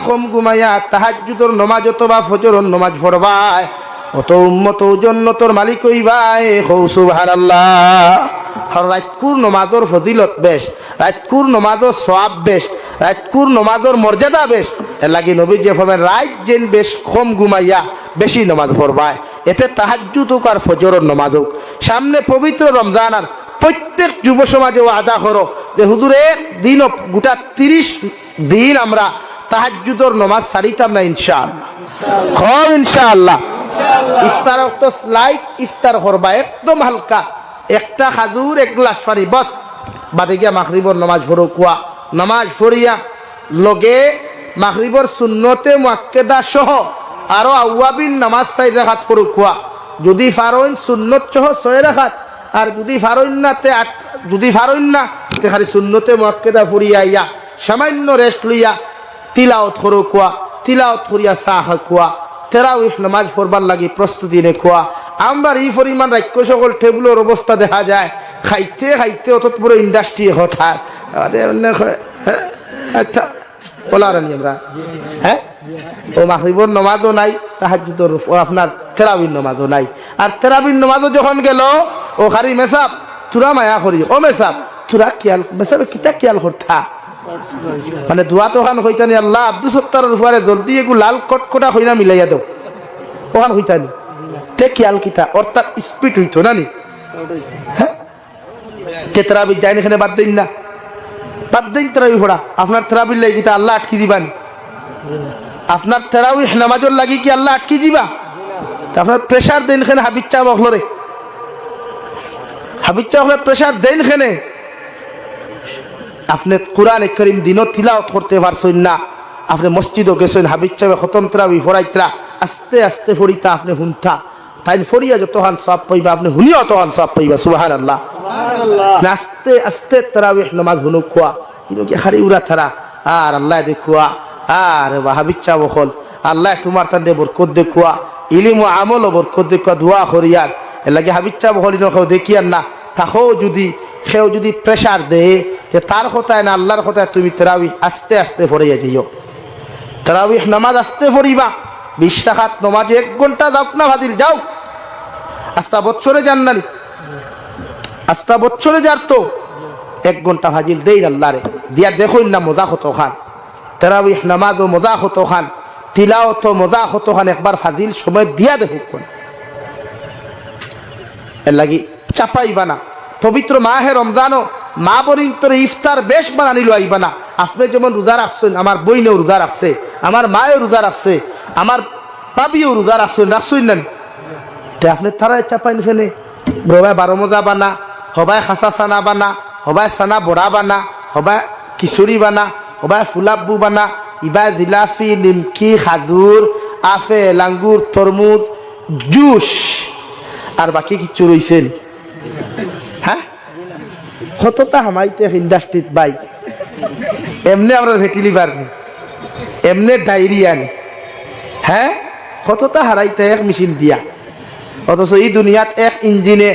কম ঘুমাইয়া তাহাজ্জুদের নামাজ অথবা ফজরের নামাজ পড়বায়, অত উম্মত জন্য তোর মালিক হইবাই হৌ সুবহানাল্লাহ। রাতকুর নমাজর ফজিলত বেশ, রাতকুর নমাজর সওয়াব বেশ, রাতকুর নমাজর মর্যাদা বেশ। এর লাগি নবী যে ফরমান রাত যেন বেশ কম ঘুমাইয়া বেশি নমাজ পড়বায়, এতে তাহাজ্জুদ হোক আর ফজরের নমাজ হোক। সামনে পবিত্র রমজান, আর প্রত্যেক যুব সমাজে আদা করো যে হুজুর একদিন গোটা 30 দিন আমরা তাহাজ্জুদের নমাজ ছাড়িতাম না ইনশাআল্লাহ। খুব ইনশাআল্লাহ। ইফতার তো স্লাইট ইফতার করবা একদম হালকা, একটা খাজুর 1 গ্লাস পানি বস, বাদে গিয়া মাগরিবর নমাজ পড়ো কুয়া। নমাজ পড়িয়া লগে মাগরিবর সুন্নতে মুআক্কাদা সহ আরো আওয়াবিন নামাজ 4 রাকাত পড়ো কুয়া। যদি ফারইন সুন্নত সহ 6 রাকাত, আর যদি ফারইন না তে খালি সুন্নতে মুআক্কাদা পড়িয়া ইয়া সামান্য রেস্ট লইয়া তিলাওয়াত করো কুয়া। তিলাওয়াত করিয়া সাহ কুয়া। তারাউহ নামাজ পড়বার লাগি প্রস্তুতি নে কুয়া। আমরা এই পরিমাণ রাজ্য সকল টেবিলের অবস্থা দেখা যায়, খাইতে খাইতে অত বড় ইন্ডাস্ট্রি হঠাৎ আচ্ছা বলারানি আমরা হ্যাঁ ও মাগরিবর নামাজও নাই, তাহাজ্জুদের আপনার তারাবির নামাজও নাই। আর তারাবির নামাজও যখন গেল ও খালি মেসাব তুরা মায়া করি, ও মেসাব তুরা কিয়াল মেসাবে কিতা কিয়াল করতা, মানে দোয়া তো ওখান হইতানি আল্লাহ আব্দুল সত্তারের উপরে জলদি এগু লাল কটকটা হইনা মিলাইয়া দেও, ওখান হইতানি তে কিয়াল কিতা অর্থাৎ স্পিড হইতো না নি। হ্যাঁ তেরাবি যাইনি এখানে বাদ দিন না, বাদ দিন তেরাবি পড়া। আপনার তেরাবির লাগি কিতা আল্লাহ আটকি দিবান? আপনার তেরাউহ নামাজের লাগি কি আল্লাহ আটকি দিবা? আপনার প্রেশার দেন এখানে হাবিজ চা বখলরে, হাবিজ চা বখলের প্রেশার দেন এখানে। আপনি কোরআনে কারীম দিনও তিলাওয়াত করতে পারছেন না, আপনি মসজিদও গেছেন, হাবিজ চাবে খতম তেরাবি ফরাইতরা আস্তে আস্তে ফরিতা আপনি হুনতা, তাই ফরিয়া যতহান সওয়াব পাইবা আপনি হুনিয়া তহান সওয়াব পাইবা। সুবহানাল্লাহ। আস্তে আস্তে তেরাবিহ নামাজ হুনু কোয়া ইনো কি খালি উড়া থারা আর আল্লাহ দেখুয়া আর হাবিজ চা বখল আল্লাহ তোমার তান্ডে বরকত দেখুয়া, ইলিম ও আমল বরকত দেখুয়া, দোয়া করিয়ার এর লাগে হাবিজ চা বখল ইনো কেউ দেখিয়ার না তাকেও যদি কেউ যদি প্রেশার দেয় যে তার কথায় না আল্লাহর কথায় তুমি তেরাবিহ আস্তে আস্তে পড়িয়া যাইও। তেরাবিহ নামাজ আস্তে পড়িবা, 20 রাকাত নামাজ 1 ঘন্টা যাও না ভাদিল যাও, আস্তা বছরে যান না, আস্তা বছরে যার তো 1 ঘন্টা ভাজিল দেই আল্লাহরে দিয়া দেখুন না মজা হতো খান। তেরাবিহ নামাজ ও মজা হতো খান, তিলাওয়াত ও মজা হতো খান, একবার ফাজিল সময় দিয়া দেখুন। এর লাগি চাপাইবা না। পবিত্র মাহে রমজানও মা বোনিন তোরে ইফতার বেশ বানানিল আইবা না। আপনি যেমন রোজা রাখছেন, আমার বইনেও রোজা রাখছে, আমার মায়েও রোজা রাখছে, আমার বাবিও রোজা রাখছেন, রাখছেন না তে আপনি তারা চাপাইন ফেলে হবাই 12 মজা বানা, হবাই খাসা সানা বানা, হবাই সানা বড়া বানা, হবাই খিচুড়ি বানা, হবাই ফুলাব্বু বানা, ইবাই জিলাফি নিমকি খাজুর আপেল আঙ্গুর তরমুজ জুস আর বাকি কিছু রয়েছে। হ্যাঁ কতটা হামাইতে ইন্ডাস্ট্রিত বাই এমনি আমরা ভেটিলি পারনি, এমনি ডায়রিয়া নি। হ্যাঁ কতটা হারাইতে এক মেশিন দিয়া, অথচ এই দুনিয়াত এক ইঞ্জিনে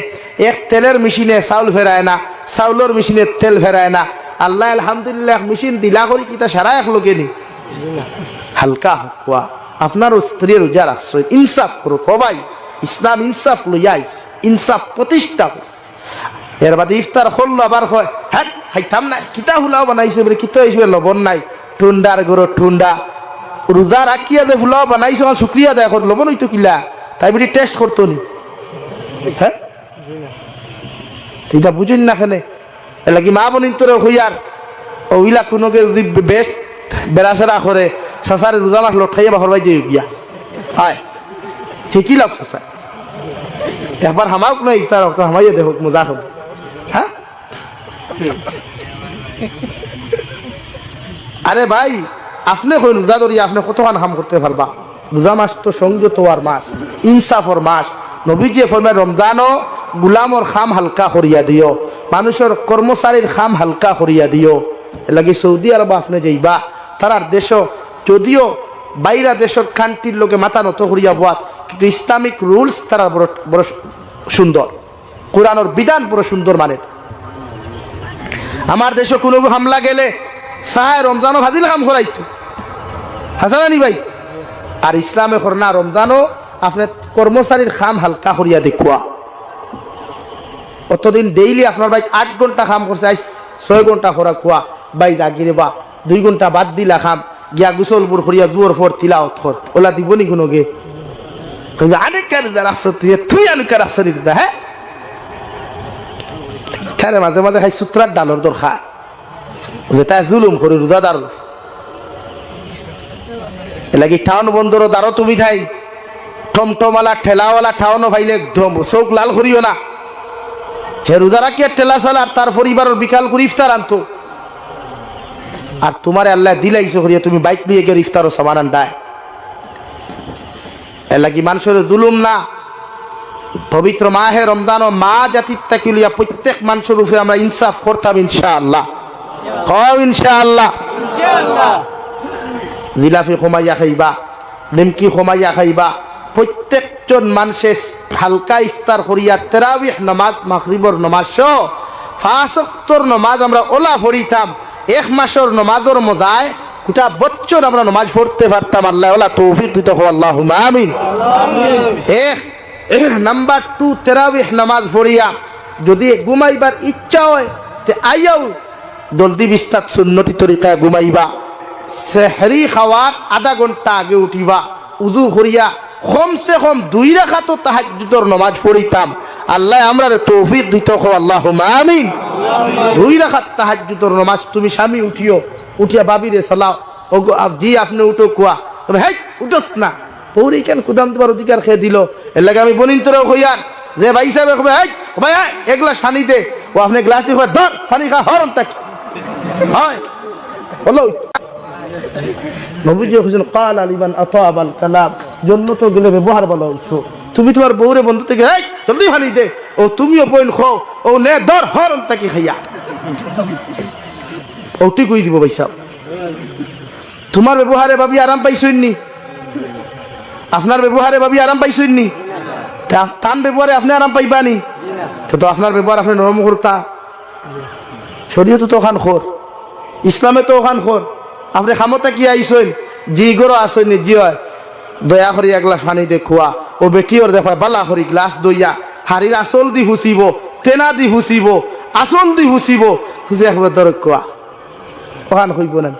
এক তেলের মেশিনে চাউল ফেরায় না, চাউলের মেশিনে তেল ফেরায় না। আল্লাহ আলহামদুলিল্লাহ মেশিন দিলা করি কিতা সারা এক লোকে নি হালকা হকুয়া। আপনার স্ত্রী রোজা রাখছ, ইনসাফ করো সবাই, ইসলাম ইনসাফ লইয়াইস, ইনসাফ প্রতিষ্ঠা করছে। এর বাদে ইফতার করলো আবার হয় হ্যাঁ খাইতাম না, কিতা হুলাও বানাইছে বলে কিতা হিসেবে লবণ নাই, ঠুন্ডার গরো ঠুন্ডা রোজা রাখিয়া দে ফুলাও বানাইছে আমার শুক্রিয়া দেয় এখন লবণ হইতো কিলা তাই বলি টেস্ট করতো নি। হ্যাঁ এটা বুঝুন না খেলে এর লাগি মা বোন তোরে হইয়ার ওইলা কোনোকে যদি বেশ বেড়াচেরা করে চাচারে রোজা মাছ লট খাইয়া বাহর বাই যে গিয়া আয় শিকি লাভ চাচা একবার হামাক নয় ইফতার হোক হামাইয়া দেখুক মজা হব। হ্যাঁ আরে ভাই আপনি কই রোজা ধরিয়া আপনি কতক্ষণ হাম করতে পারবা? রোজা মাস তো সংযত হওয়ার মাস, ইনসাফর মাস। নবীজি ফরমায় রমজানও গুলামর খাম হালকা করিয়া দিও, মানুষের কর্মচারীর খাম হালকা করিয়া দিও। এ লাগি সৌদি আরব আপনি যাইবা, তারার দেশ যদিও বাইরা দেশের কান্ট্রির লোকে মাথা নত করিয়া বাত, কিন্তু ইসলামিক রুলস তারা বড় বড় সুন্দর, কোরআনের বিধান বড় সুন্দর মানে। আমার দেশে কোনো হামলা গেলে সাহায় রমজানও ভাজিল কাম করাইতো, হাসানি ভাই। আর ইসলামে করনা রমজানও আপনার কর্মচারীর খাম হালকা করিয়া দেখুয়া। অতদিন ডেইলি আপনার ভাই 8 ঘন্টা কাম করছে, আজ 6 ঘন্টা করা খুয়া বাই দাগিরে বা 2 ঘন্টা বাদ দিলা খাম গিয়া গুসলপুর করিয়া দুয়ার ফর তিলাওয়াত কর, ওলা দিব নি কোনো গে আনেকার রাখছ তুই আনুকার রাখছ নি দা। হ্যাঁ খারে মাঝে মাঝে খাই সূত্রার ডালর দরকার, যেটা জুলুম করি রোজাদার। এলাকি টাউন বন্দর দ্বারও তুমি খাই টমটমালা ঠেলাওয়ালা ঠাউনো ভাইলে চোখ লাল করিও না। হে রোজা রাখিয়া ঠেলা চালা তার পরিবারের বিকাল করে ইফতার আনতো, আর তোমার আল্লাহ দিলাইছে করিয়া তুমি বাইক নিয়ে গিয়ে ইফতারও সামান আনডায়। এলাকি মানুষের জুলুম না। পবিত্র মাহে রমজান ও মা জাতির তাকিলিয়া প্রত্যেক মানুষের উপরে আমরা ইনসাফ করতাম ইনশাআল্লাহ। ইনশাআল্লাহ জিলাফি খমাইয়া খাইবা, নিমকি খমাইয়া খাইবা। প্রত্যেকজন মানুষের হালকা ইফতার করিয়া তারাবিহ নামাজ মাগরিবর নামাজ সহ 5 ওয়াক্তের নামাজ আমরা ওলা পড়িতাম। 1 মাসের নামাজের মজায় গোটা বছর আমরা নামাজ পড়তে পারতাম। আল্লাহ ওলা তৌফিক দিতে হো, আল্লাহুম্মা আমিন। নাম্বার 2 তারাবিহ নামাজ পড়িয়া যদি ঘুমাইবার ইচ্ছা হয় তে আইয়াও জলদি বিস্তার সুন্নতি তরিকায় ঘুমাইবা। সেহরি খাওয়ার আধা ঘন্টা আগে উঠিবা, উযু করিয়া কমসে কম 2 রাকাত তাহাজ্জুদের নামাজ পড়িতাম। আল্লাহ আমরা তৌফিক দিতে হো, আল্লাহুম্মা আমিন। 2 রাকাত তাহাজ্জুদের নামাজ তুমি স্বামী উঠিও, উঠিয়া বাবিরে সালাও, ও জি আপনি উঠো কুয়া, তবে হেই উঠোস না পৌরি কেন কুদাম তোমার অধিকার খেয়ে দিল। এর লাগে আমি বলিন তোরাও হইয়ার যে ভাই সাহেব ভাই ভাই এক গ্লাস পানি দে, ও আপনি গ্লাসটি ধর পানি খা হরম তাকি হয় বলো। নবীজি হোসেন কাল আলিমান আতাবাল কালাম, জন্নত গেলে ব্যবহার ভালো উঠো। তুমি তোমার বউরে বন্ধু থেকে এই জলদি পানি দে, ও তুমিও বইল খাও, ও নে ধর হরম তাকি খাইয়া ওটি কই দিব ভাই সাহেব। তোমার ব্যবহারে ভাবি আরাম পাইছইনি, আপনার ব্যবহারে ভাবি আরাম পাইছইনি, তান ব্যবহারে আপনি আরাম পাইবানি। তো আপনার ব্যবহার আপনি নরম করতা, শরীয়তে তো ওখান খোর, ইসলামে তো ওখান খোর। আপনি খামতা কি আইসইন জি গরো আসইনি জি হয় দয়া করি 1 গ্লাস পানি দে খোয়া, ও বেটিওর দেখা বালা করি গ্লাস দইয়া হাড়ির আসল দি হুসিব, তেনা দি হুসিব, আসল দি হুসিব, হুসে একবার দরক খোয়া ওখান হইব না।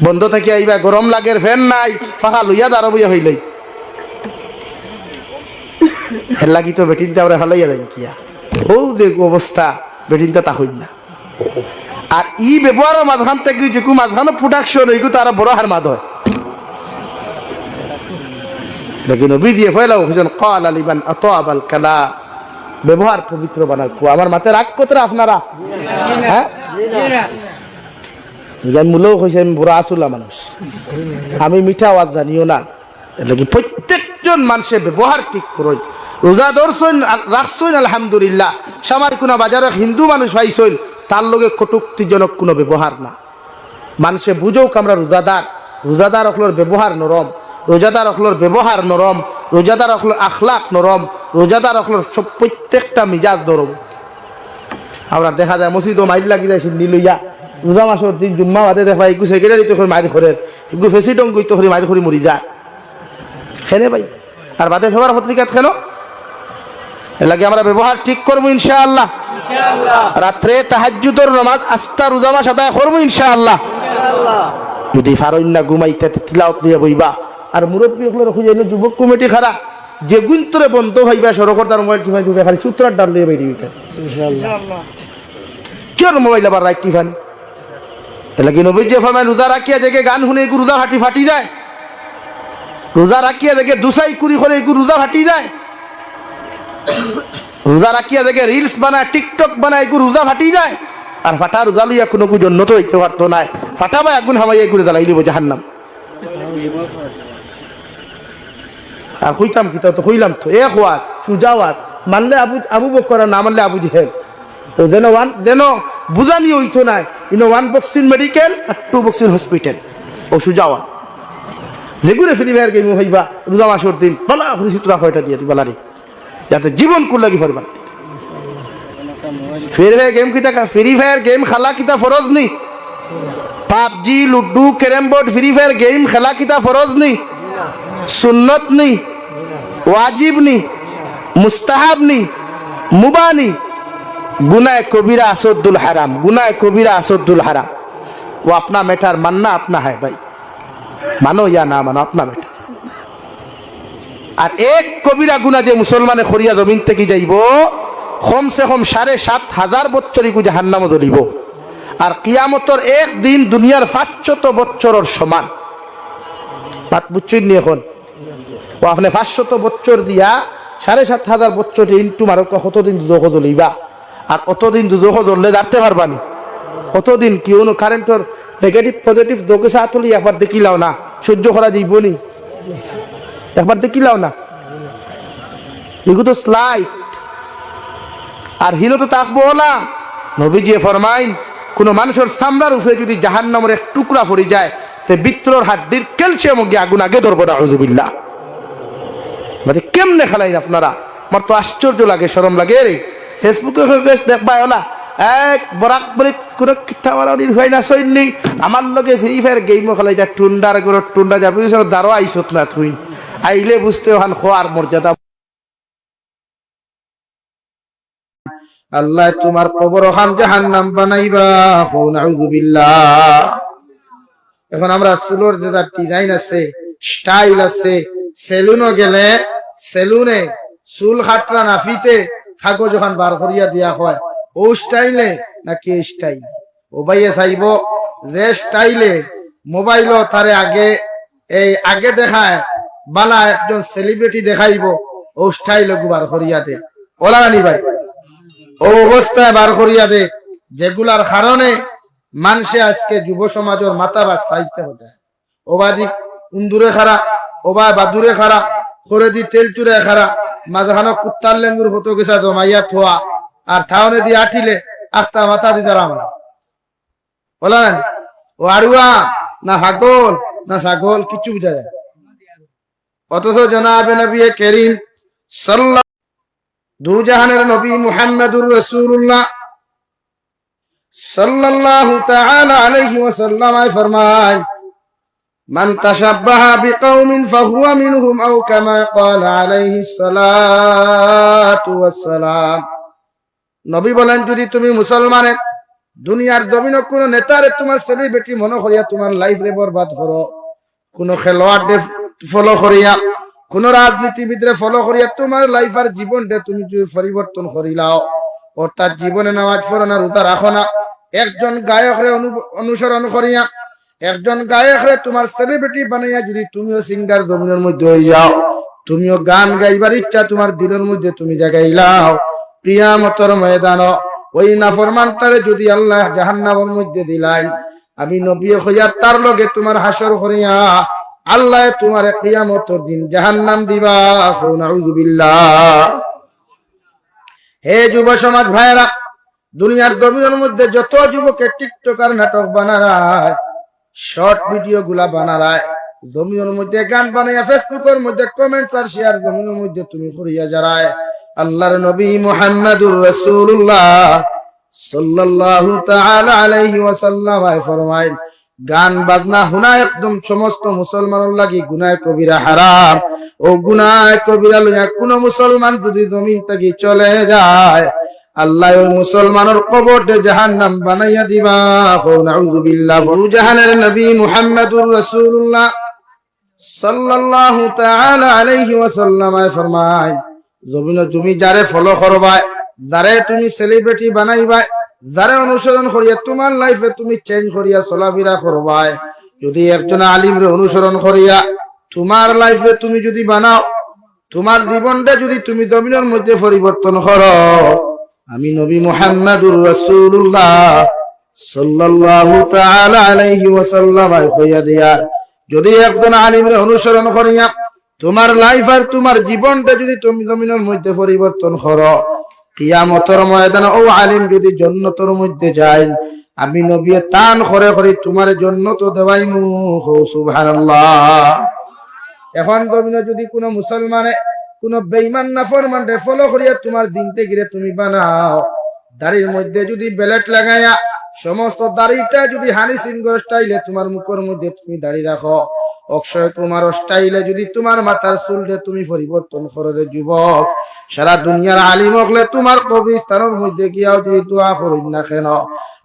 বন্ধ থেকে আইবা, গরম লাগের ফ্যান নাই, ফাঁকা লইয়া দাঁড়ো বইয়া হইলাই এর লাগি তো বেটিনটা আমরা ফেলাইয়া দেন কিয়া ও দেখ অবস্থা, বেটিনটা তা হইল না। আর ই ব্যবহারের মাঝখান থেকে যে মাঝখানে প্রোডাকশন এইগুলো তারা বড় হার মাদ হয়। লেকিন নবী দিয়ে ফেলাও হুসেন কাল আলিমান আতাবাল কালা, ব্যবহার পবিত্র বানাকো। আমার মাথায় রাগ করতে আপনারা, হ্যাঁ মূলও হয়েছে আমি বুড়া আসুলা মানুষ, আমি মিঠা আওয়াজ জানিও না। প্রত্যেকজন মানুষের ব্যবহার ঠিক করই। রোজা ধরছইন রাখছইন আলহামদুলিল্লাহ, সামার কোনা বাজারে হিন্দু মানুষ পাইছইন, তার লগে কটুক্তিজনক কোনো ব্যবহার না। মানুষে বুঝোক আমরা রোজাদার, রোজাদার অখলোর ব্যবহার নরম, রোজাদার অখলোর ব্যবহার নরম, রোজাদার অখলোর আখলাক নরম, রোজাদার অখলোর সব প্রত্যেকটা মিজাজ নরম। আমরা দেখা যায় মসজিদও মাইল লাগি যায় সিন্দি লইয়া, রোজা মাসের দিন জুম্মা বাদে দেখা একটু সেক্রেটারি তো করে মারি করে, একটু প্রেসিডেন্ট গইতে করে মারি করে মরি যায় খেনে ভাই। আর বাদে সবার পত্রিকাত কেন এর লাগে আমরা ব্যবহার ঠিক করবো ইনশাআল্লাহ। রাত্রে তাহাজ্জুদের নামাজ আস্তা রোজা মাস আদায় করবো ইনশাআল্লাহ। যদি ফারইন না ঘুমাইতে তিলাওয়াত নিয়ে বইবা। আর মুরব্বী হলো খুঁজে যুবক কমিটি খারা যে গুন্তরে বন্ধ হইবা সরকার তার মোবাইল টিফাই দিবে, খালি সূত্রার ডাল দিয়ে বেরিয়ে ইনশাআল্লাহ। কেন মোবাইল আবার রাইট টিফানি এর লাগে নবীজি ফরমায় রোজা রাখিয়া দেখে গান শুনে এগু রোজা ফাটি যায়, রোজা রাখিয়া দেখে দুসাই কুড়ি করে এগু রোজা ফাটি যায়, রোজা রাখিয়া দেখে রিলস বানায় টিকটক বানায় এগু রোজা ফাটি যায়। আর ফাটা রোজা লইয়া কোনো জন্য তো হইতে পারতো না, ফাটা বা আগুন হামাইয়া এগুলো জ্বালাই দিব জাহান্নাম। আর হইতাম কিতা তো হইলাম তো এক ওয়াত সুজাওয়াত মানলে আবু বকর না মানলে আবু জেহেল তো যেন বুঝানি হইতো না ওয়ান বক্সিং মেডিকেল আর টু বক্সিং হসপিটাল ও সুজাওয়াত যেগুলো ফ্রি ফায়ার গেম হইবা রোজা মাসের দিন ভালো খুশি তোরা কয়টা দিয়ে দিবা লারি যাতে জীবন কুল লাগি পারবা ফ্রি ফায়ার গেম কিতা ফ্রি ফায়ার গেম খেলা কিতা ফরজ নি PUBG ludo carrom board free fire game খেলা কিতা ফরজ নি সুন্নত নি ওয়াজিব নি মুস্তাহাব নি মুবাহ নি गुनाह कबीरा असदुल हराम गुनाह कबीरा असदुल हराम वो अपना मैटर मानना अपना है भाई मानो या ना मानो अपना मैटर और एक कबीरा गुनाह जे मुसलमाने खरिया जमीन থেকে যাইব कम से कम 7,500 বছরই কো জাহান্নাম জ্বলিব আর কিয়ামতের এক দিন দুনিয়ার 500 বছরের সমান বাত বুঝছেন নি এখন ও আপনি 500 বছর দিয়া 7,500 বছর ইনটু মারো কতদিন দুজখ জ্বলিবা আর অতদিন দুজখ জ্বললে দাঁড়তে পারবানি অতদিন কিউ কারেন্টর নেগেটিভ পজিটিভ দোকে সাথলি একবার দেখিলাও না সহ্য করা যাইবনি একবার দেখিলাও না এগুলো তো স্লাইড আর হিলো তো তাকবো না নবীজি ফরমাইন কোন মানুষের সামরার উপরে যদি জাহান্নামের এক টুকরা পড়ে যায় তে ভিতরের হাড্ডির ক্যালসিয়াম গিয়ে আগুন আগে ধরবো না আউযুবিল্লাহ মানে কেমনে খেলাইন আপনারা আমার তো আশ্চর্য লাগে শরম লাগে রে ফেসবুকে দেখবা ওলা এক বরাক বলি কোনো কিতাবার হয় না সৈন্যি আমার লগে ফ্রি ফায়ার গেমও খেলাই যা টুন্ডার করে টুন্ডা যাবি দাঁড়ো আইসত না তুই আইলে বুঝতে ওখান খোয়ার মর্যাদা আল্লাহ তোমার কবর ওখান জাহান্নাম বানাইবা নাউযুবিল্লাহ এখন আমরা চুলোর যে ডিজাইন আছে স্টাইল আছে সেলুনও গেলে সেলুনে চুল কাটরা নাফিতে কাগজ যখন বার করিয়া দিয়া হয় ও স্টাইলে নাকি স্টাইল ও ভাইয়ে চাইব যে স্টাইলে মোবাইল তারে আগে দেখায় বালা একজন সেলিব্রিটি দেখাইব ও স্টাইল বার করিয়া দে ওলা নানি ভাই ও অবস্থায় বার করিয়া দে যেগুলার কারণে মানুষে আজকে যুব সমাজের মাথা বা চাইতে হতে ও বাদি উন্দুরে খারা ও বা বাদুরে খারা করে দি তেল চুরে খারা মাঝখানো কুত্তার লেঙ্গুর হতো গেছা জমাইয়া থোয়া আর ঠাউনে দিয়ে আঠিলে আস্তা মাথা দি দাঁড়াম বলেন ও আড়ুয়া না হাগল না ছাগল কিছু বুঝা যায় অথচ জনাবে নবী করিম দু জাহানের নবী মুহাম্মদুর রাসূলুল্লাহ সাল্লাল্লাহু তাআলা আলাইহি ওয়াসাল্লাম ফরমায় من تشبه بقوم فهو منهم أو كما قال عليه الصلاة والسلام নবী বলেন যদি তুমি মুসলমানে দুনিয়ার জমিনে কোন নেতারে তোমার সেলিব্রিটি মনে করিয়া তোমার লাইফ রে বরবাদ করো কোন খেলোয়াড় ফলো করিয়া কোন রাজনীতিবিদরে ফলো করিয়া তোমার লাইফ আর জীবনটা তুমি পরিবর্তন করিলাও অর্থাৎ জীবনে নামাজ পড়ো না রোজা রাখো না একজন গায়করে অনুসরণ করিয়া একজন গায়করে তোমার সেলিব্রিটি বানাইয়া যদি তুমিও সিঙ্গার জমিনের মধ্যে হয়ে যাও তুমিও গান গাইবার ইচ্ছা তোমার দিলের মধ্যে তুমি জাগাইলাও কিয়ামতের ময়দানে ওই নাফরমানটারে যদি আল্লাহ জাহান্নামের মধ্যে দিলেন আমি নবী হইয়া তার লগে তোমার হাসর করিয়া আল্লাহ তোমার কিয়ামতের দিন জাহান্নাম দিবা নাউযুবিল্লাহ হে যুব সমাজ ভাইরা দুনিয়ার জমিনের মধ্যে যত যুবকের টিকটকার নাটক বানায় শর্ট ভিডিও গুলা বানায় জমিনের মধ্যে গান বানাইয়া ফেসবুকের মধ্যে কমেন্টস আর শেয়ার জমিনের মধ্যে তুমি করিয়া যারায় আল্লাহর নবী মুহাম্মদুর রাসূলুল্লাহ সাল্লাল্লাহু তাআলা আলাইহি ওয়াসাল্লাম ফরমায় গান বাজনা হুনা একদম সমস্ত মুসলমানের লাগি গুনাহ কবিরা হারাম ও গুনাহ কবিরা লইয়া কোন মুসলমান যদি জমিন থেকে চলে যায় আল্লাহ ওই মুসলমানের কবরতে জাহান্নাম বানাইয়া দিবা নাউযুবিল্লাহ জাহানের নবী মুহাম্মদুর রাসূলুল্লাহ সাল্লাল্লাহু তাআলা আলাইহি ওয়াসাল্লাম ফরমায় জমিনে তুমি যারে ফলো করবা যারে তুমি সেলিব্রিটি বানাইবা যারে অনুসরণ করিয়া তোমার লাইফে তুমি চেঞ্জ করিয়া চলাফেরা করবা যদি একজন আলিমরে অনুসরণ করিয়া তোমার লাইফে তুমি যদি বানাও তোমার জীবনটা যদি তুমি জমিনের মধ্যে পরিবর্তন করো আমি নবী মুহাম্মদুর রাসূলুল্লাহ সাল্লাল্লাহু তাআলা আলাইহি ওয়াসাল্লাম কইয়া দিয়া যদি একজন আলিমরে অনুসরণ করিয়া তোমার লাইফ আর তোমার জীবনটা যদি তুমি জমিনের মধ্যে পরিবর্তন করো, কিয়ামতের ময়দানে ও আলিম যদি জান্নাতের মধ্যে যায়, আমি নবী তান করে করে তোমার জান্নাত দেওয়াইমু। সুবহানাল্লাহ। এখন জমিনে যদি কোনো মুসলমানে কোনো বেঈমান নাফরমানকে ফলো করিয়া তোমার দিন থেকে তুমি বানাও, দাড়ির মধ্যে যদি বেলেট লাগাইয়া সমস্ত দাড়িটা যদি হানি সিংহর স্টাইলে তোমার মুখের মধ্যে তুমি দাড়ি রাখো, অক্ষয় কুমার স্টাইলে যদি তোমার মাথার চুলটা তুমি পরিবর্তন করো রে যুবক, সারা দুনিয়ার আলিম হলে তোমার কবরস্থানের মধ্যে গিয়াও যদি দোয়া করেন না কেন,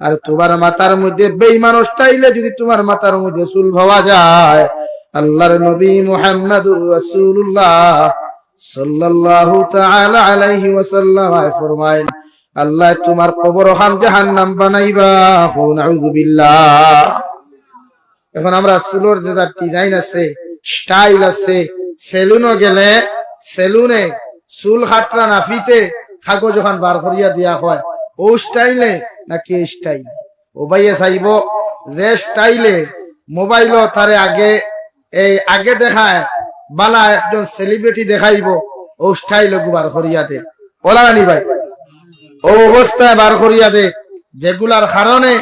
আর তোমার মাথার মধ্যে বেঈমান স্টাইলে যদি তোমার মাথার মধ্যে চুল ভাবা যায়, আল্লাহর নবী মুহাম্মদুর রাসূলুল্লাহ সাল্লাল্লাহু তাআলা আলাইহি ওয়াসাল্লাম ফরমায়েন, আল্লাহ তোমার কবর খান জাহান্নাম বানাইবা। নাউযু বিল্লাহ। এখন আমরা চুলের যে ডিজাইন আছে, স্টাইল আছে, সেলুনে গেলে সেলুনে চুল কাটরা নাফিতে কাগজ যখন বার করিয়া দিয়া হয়, ও স্টাইলে নাকি স্টাইল? ও ভাইয়ে চাইব যে স্টাইলে মোবাইল তারে আগে দেখায় বালা একজন সেলিব্রিটি দেখাইব, ও স্টাইল বার করিয়া দে, ওলা নানি ভাই, ও অবস্থায় বার করিয়া দে, যেগুলার কারণে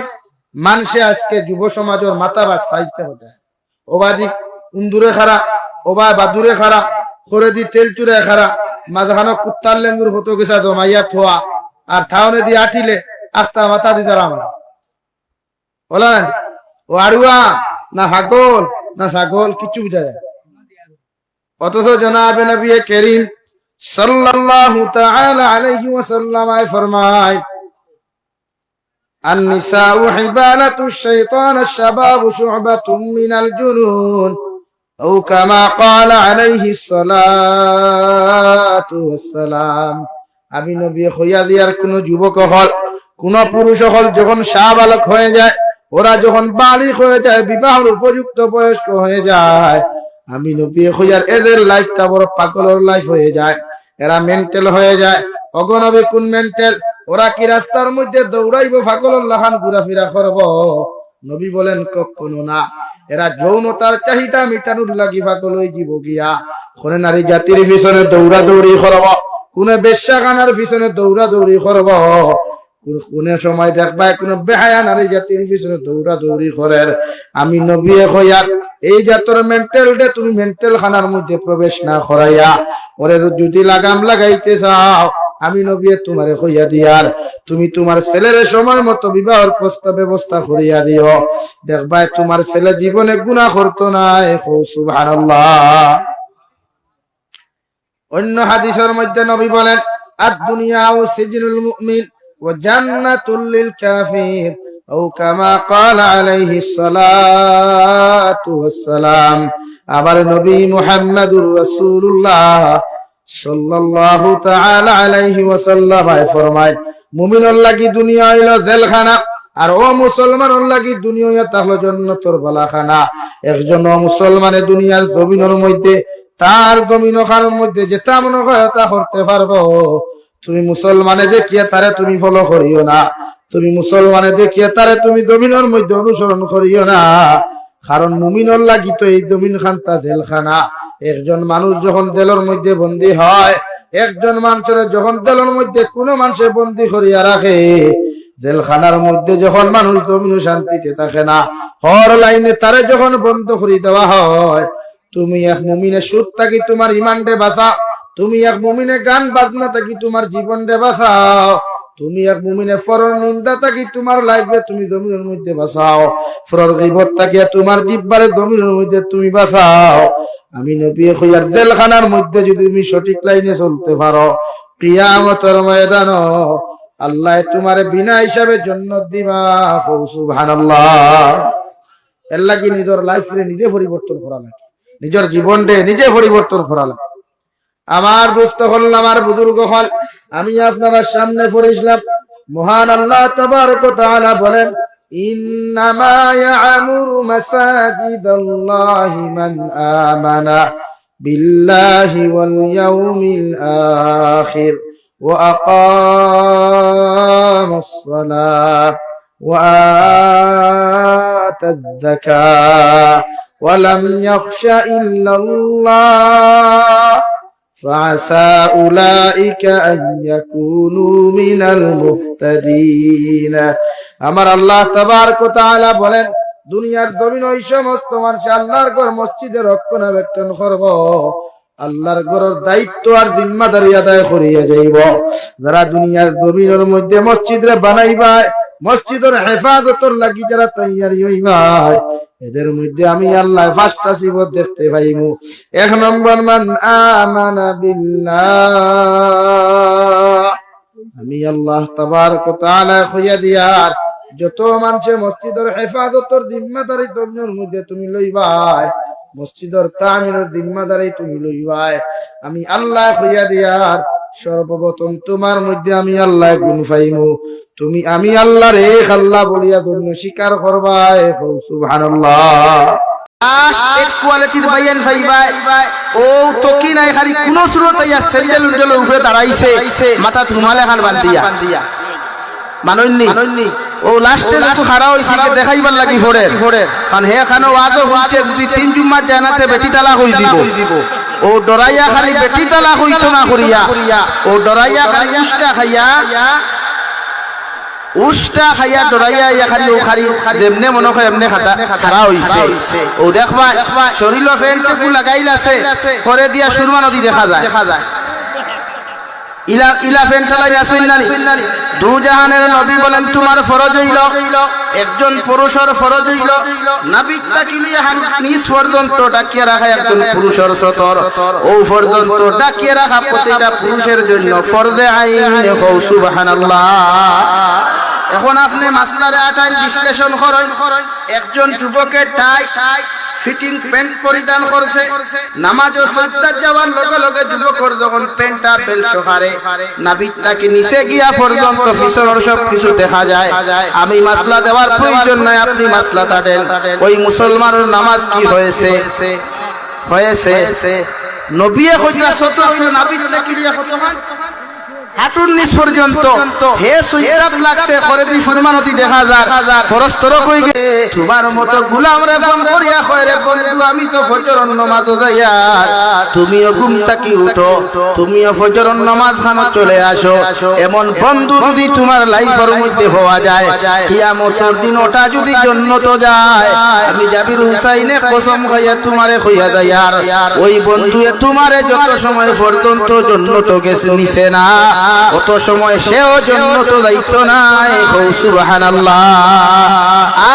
মানুষে আজকে যুব সমাজের মাথা বা চাইতে হতে, ওবাদি উন্দুরে খারা, ওবা বাদুরে খারা, করে দি তেল চুরে খারা, মাঝখানো কুত্তার লেঙ্গুর হতো গেছা জমাইয়া থোয়া, আর ঠাউনে দিয়ে আঠিলে আখতা মাথা দিতার আমরা বলা না, ও আড়ুয়া না হাগল না ছাগল কিছু বুঝা যায়। অথচ জনাবে নবী করিম সাল্লাল্লাহু তাআলা আলাইহি ওয়াসাল্লাম ফরমায়, النساء حبالة الشيطان الشباب شعبة من الجنون أو كما قال عليه الصلاة والسلام। আমি নবী হইয়া দিয়ার কোন যুবক হল, কোন পুরুষ হল যখন শাহবালক হয়ে যায়, ওরা যখন বালিক হয়ে যায়, বিবাহের উপযুক্ত বয়স্ক হয়ে যায়, আমি নবী হইয়ার এদের লাইফটা বড় পাগলের লাইফ হয়ে যায়, এরা মেন্টাল হয়ে যায়। অগনবী কোন মেন্টাল? ওরা কি রাস্তার মধ্যে দৌড়াইব পাগলের লাহান ঘুরাফেরা করব? নবী বলেন কখনো না, এরা যৌনতার চাহিদা মিটানোর লাগি পাগল হয়ে জীব গিয়া কোন নারী জাতির পিছনে দৌড়া দৌড়ি করব, কোন বেশ্যাখানার পিছনে দৌড়া দৌড়ি করব, কোন সময় দেখবা কোন বেহায়া নারী জাতির পিছনে দৌড়া দৌড়ি করে। আমি নবী হইয়া এই জাতর মেন্টাল ডে তুমি মেন্টাল খানার মধ্যে প্রবেশ না করাইয়া ওরে যদি লাগাম লাগাইতে চাও, আমি নবী তোমারে হইয়া দিয়ার তুমি তোমার ছেলের সময় মতো বিবাহের প্রস্তাব ব্যবস্থা করিয়া দিও, দেখবা তোমার ছেলে জীবনে গুনাহ করতো না। সুবহানাল্লাহ। অন্য হাদিসের মধ্যে নবী বলেন, আদ-দুনিয়া সিজনুল মুমিন ওয়া জান্নাতুল লিল কাফির, আও কামা ক্বালা আলাইহিস সালাতু ওয়াস সালাম। আবার নবী মুহাম্মদুর রাসূলুল্লাহ সাল্লাল্লাহু তাআলা আলাইহি ওয়াসাল্লাম ফরমায়, মুমিনের লাগি দুনিয়া হইল জেলখানা, আর ও মুসলমানের লাগি দুনিয়া হলো জান্নাতের বালাখানা। একজন মুসলমানে দুনিয়ার জমিনের মধ্যে তার জমিনখানের মধ্যে যেটা মনে হয় তা করতে পারবো। তুমি মুসলমানে দেখিয়ে তারে তুমি ফলো করিও না, তুমি মুসলমানে দেখিয়ে তারে তুমি জমিনের মধ্যে অনুসরণ করিও না, কারণ মুমিনের লাগি তো এই জমিন খানটা জেলখানা। একজন মানুষ যখন জেলের মধ্যে বন্দী হয়, একজন মানুষের যখন জেলের মধ্যে কোনো মানুষে বন্দী করিয়া রাখে, জেলখানার মধ্যে যখন মানুষ জমিন শান্তিতে থাকে না, হর লাইনে তারে যখন বন্ধ করে দেওয়া হয়, তুমি এক মুমিনে সুদ থাকি তোমার ইমানকে বাঁচাও, তুমি এক মুমিনে গান বাজনা থাকি তোমার জীবনকে বাঁচাও, তুমি এক মুমিনে ফরর নিন্দা থাকি তোমার লাইফে তুমি জমিনের মধ্যে বাঁচাও, ফরর গীবত থাকি তোমার জিহ্বারে জমিনের মধ্যে তুমি বাঁচাও। আমি নবী কইয়ার জেলখানার মধ্যে যদি তুমি সঠিক লাইনে চলতে পারো, কিয়ামতের ময়দানে আল্লাহ তোমারে বিনা হিসাবে জান্নাত দিবা। সুবহানাল্লাহ। এর লাগি নিজের লাইফে নিজে পরিবর্তন করা লাগে, নিজের জীবনকে নিজে পরিবর্তন করা লাগে। আমার দোস্ত হল, আমার বুজুর্গ হল, আমি আপনার সামনে পড়েছিলাম মহান আল্লাহ তাবারক ওয়া তাআলা বলেন, ইন্নামা ইয়া'মুরু মাসাজিদাল্লাহি মান আমানা বিল্লাহি ওয়াল ইয়াউমিল আখির ওয়া আকামাস সালাত ওয়া আতায যাকাত ওয়ালাম ইয়াখশা ইল্লাল্লাহ ফাআসা উলাইকা আন ইয়াকুনু মিনাল মুহতাদিন। আমার আল্লাহ তাবারক ওয়া তাআলা বলেন, দুনিয়ার জমিন ওই সমস্ত মানুষ আল্লাহর ঘর মসজিদের রক্ষণাবেক্ষণ করব, আল্লাহর ঘরের দায়িত্ব আর জিম্মাদারি আদায় করিয়া যাইব। যারা দুনিয়ার জমিনের মধ্যে মসজিদে বানাইবা, মসজিদের হেফাজতের লাগি যারা তৈয়ারি হইবা, এদের মধ্যে আমি আল্লাহ পাঁচটা সিফত দেখতে পাইমু। এক নম্বর, মান আমানা বিল্লাহ, আমি আল্লাহ তাবারক ওয়া তাআলা কইয়া দিয়ার যত মানুষে মসজিদের হেফাজতের জিম্মাদারি তোমার মধ্যে তুমি লইবাই, মসজিদের তামিরের জিম্মাদারি তুমি লইবাই, আমি আল্লাহ কইয়া দিয়ার সর্বপ্রথম তোমার মধ্যে আমি আল্লাহ গুণ পাইমু। তুমি আমি আল্লাহর এক আল্লাহ বলিয়া ধন্য স্বীকার করবাই। সুবহানাল্লাহ। এক কোয়ালিটির বাইয়ান ভাইবাই ও তকি নাই খালি কোন সুরত ইয়া সেন্ডেল উন্ডেল উপরে দাঁড়াইছে, মাথা রুমালে খান বান্ধিয়া মানন্নি ও লাস্টে যত খাড়া হইছে কে দেখাইবার লাগি ফোড়ে কারণ হে খানো ওয়াজও হইছে দুই তিন জুম্মা জানাতে বেটি তালাক হই দিব। ও ডরাইয়া খালি বেটি তালাক হইতো না করিয়া, ও ডরাইয়া খালি উষ্টা খাইয়া ডরাইয়া ইয়া খালি ও খালি যেমনে মনে হয় এমনে খাড়া হইছে। ও দেখবা শরীর ফ্যানটুকু লাগাইলাছে করে দিয়া সুরমা নদী দেখা যায়। ইলা ফেন্টালাই আসেন না দু জাহানের নবী বলেন তোমার ফরজ হইল, একজন পুরুষের ফরজ হইল নাবিক তাকিলিয়া নিজ পর্যন্ত ডাকিয়ে রাখা একজন পুরুষের সতর, ও পর্যন্ত ডাকিয়ে রাখা প্রতিটা পুরুষের জন্য ফরজে আইন। সুবহানাল্লাহ। এখন আপনি মাসলারে আটাইন বিশ্লেষণ করেন, একজন যুবকের টাই ফিটিং প্যান্ট পরিধান করছে, নামাজ ও সাজদা যাওয়ার লগে লগে যুবকর যখন প্যান্টটা বেল সহারে নাবিক তাকে নিচে গিয়া পর্যন্ত পিছনের সব কিছু দেখা যায়। আমি মাসলা দেওয়ার প্রয়োজন নাই, আপনি মাসলা তাটেন ওই মুসলমানের নামাজ কি হয়েছে নবিয়ে কইরা সত নাবিক তাকে গিয়া কত হাঁটুর নিচ পর্যন্ত হে সুইরাত লাগছে করে দি সুরমানতি দেখা যায়। পরস্পর কই গে তোমার মতো গোলাম রে ফোন করিয়া কয় রে বন্ধু আমি তো ফজরের নামাজ যাইয়া, তুমিও ঘুম থেকে উঠো, তুমিও ফজরের নামাজ খানো চলে আসো। এমন বন্ধু যদি তোমার লাইফের মধ্যে হওয়া যায়, কিয়ামতের দিন ওটা যদি জান্নাত যায়, আমি জাবির হুসাইনে কসম খাইয়া তোমারে কইয়া যাইয়ার ওই বন্ধুয়ে তোমারে যত সময় পর্যন্ত জান্নাত গেছে নিছে না, কত সময় সেও জান্নাত যাইতো না। সুবহানাল্লাহ।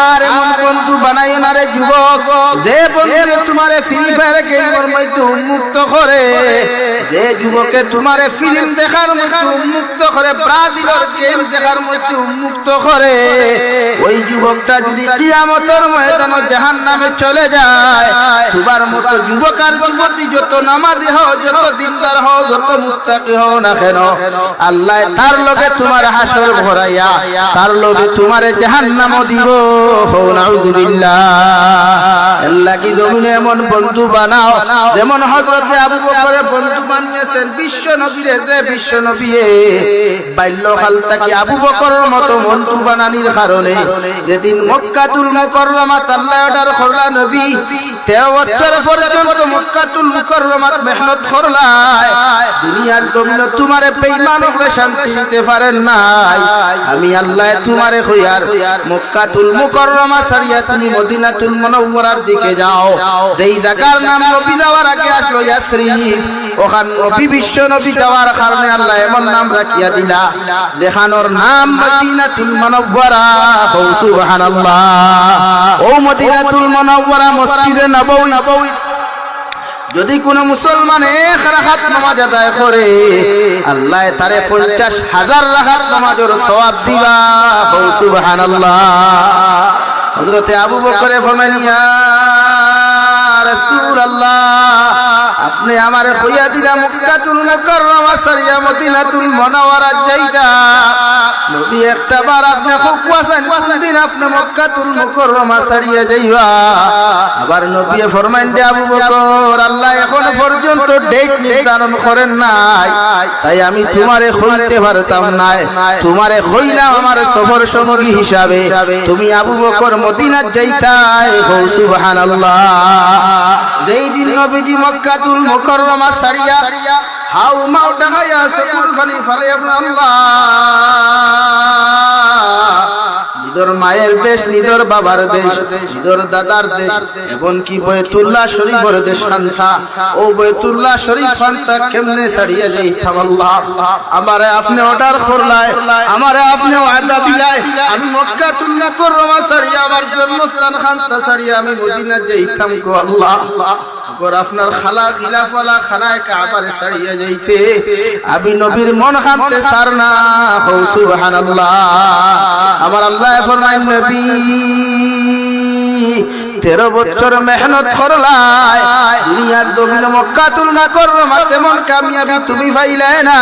আর এমন বন্ধু বানাইও না রে যুবক, যে বন্ধু তোমারে ফ্রি ফায়ার গেমের মধ্যে উন্মুক্ত করে, যে যুবকে তোমারে ফিল্ম দেখার মধ্যে উন্মুক্ত করে, ব্রাজিলের গেম দেখার মধ্যে উন্মুক্ত করে, ওই যুবকটা যদি কিয়ামতের ময়দানে জাহান্নামে চলে যায়, তোমার মতো যুবক আর যুবতী যত নামাজি হও, যত দিনদার হও, যত মুত্তাকি হও না কেন, আল্লাহ তার লগে তোমার হাসর ভরাইয়া তার লগে তোমারে জাহান্নামও দিব। নাউযুবিল্লাহ। আল্লাহ কি জমিনে এমন বন্ধু বানাও যেমন হযরত আবু বকর বন্ধু বানিয়েছেন বিশ্ব নবীরে, যে বিশ্ব নবীয়ে বাল্যকাল থেকে আবু বকরের মতো বন্ধু বানানির কারণে যেদিন মক্কাতুল মুকাররমাত আল্লাহ অর্ডার করলা নবী 13 বছর পর্যন্ত মক্কাতুল মুকাররমাত মেহনত করলাই, দুনিয়ার জমিনে তোমারে বেঈমান হলে শান্তি দিতে পারেন নাই। আমি আল্লাহ তোমারে কইয়ার মক্কাতুল মুকাররমা ছাড়িয়া তুমি মদিনাতুল মুনাওয়ারার দিকে যাও, যেই জায়গার নাম নবী যাওয়ার আগে আসলো ইয়াসরিব, ওখান নবী বিশ্ব নবী যাওয়ার কারণে আল্লাহ এমন নাম রাখিয়া দিলা যেখানোর নাম মদিনাতুল মুনাওয়ারা। সুবহানাল্লাহ। ও মদিনাতুল মুনাওয়ারা মসজিদে নববী যদি কোন মুসলমান এক রাকাত নামাজ আদায় করে, আল্লাহ তারে 50,000 রাকাত নামাজের সওয়াব দিবা। সুবহানাল্লাহ। হযরত আবু বকর ফরমাইলেন, ইয়া রাসূলুল্লাহ, আপনি আমারে কইয়া দিলা মক্কাতুল মুকাররমা সারিয়া মদিনাতুল মুনাওয়ারা যাইতা, নবী একটা বার আপনি খুব ওয়াসান কোন দিন আপনি মক্কাতুল মুকাররমা ছাড়িয়া যাইবা আবার নবী ফরমান দে আবু বকর আল্লাহ এখন পর্যন্ত ডেট নির্ধারণ করেন নাই তাই আমি তোমারে কইতে পারতাম না তোমারে কইলাম আমার সফর সঙ্গী হিসাবে তুমি আবু বকর মদিনা যাইতাই হো সুবহানাল্লাহ যেই দিন নবীজি মক্কাতুল মুকাররমা ছাড়িয়া হাউ মাউ ডাকাইয়া চকুর পানি ফালে আল্লাহ নিদর মায়ের দেশ নিদর বাবার দেশ নিদর দাদার দেশ এমনকি বাইতুল্লাহ শরীফের দেশ শান্তা ও বাইতুল্লাহ শরীফ শান্তা কেমনে ছাড়িয়া যাইতাম আল্লাহ আমারে আপনি অর্ডার করলাই আমারে আপনি ওয়াদা দিলাই আমি মক্কাতুল মুকাররমা ছাড়িয়া আমার জন্মস্থান শান্তা ছাড়িয়া আমি মদিনা যাইতাম গো আল্লাহ আর আপনার খালা খিলাফালা খানায় কাবারে ছাড়িয়া যাইতে আমি নবীর মন খানতে ছাড় না হো সুবহানাল্লাহ আমার আল্লাহ ফরমায় নবী 13 বছর মেহনত করলাই দুনিয়ার জমিনে মক্কাতুল মুকাররমা তেমন কামিয়াবি তুমি পাইলে না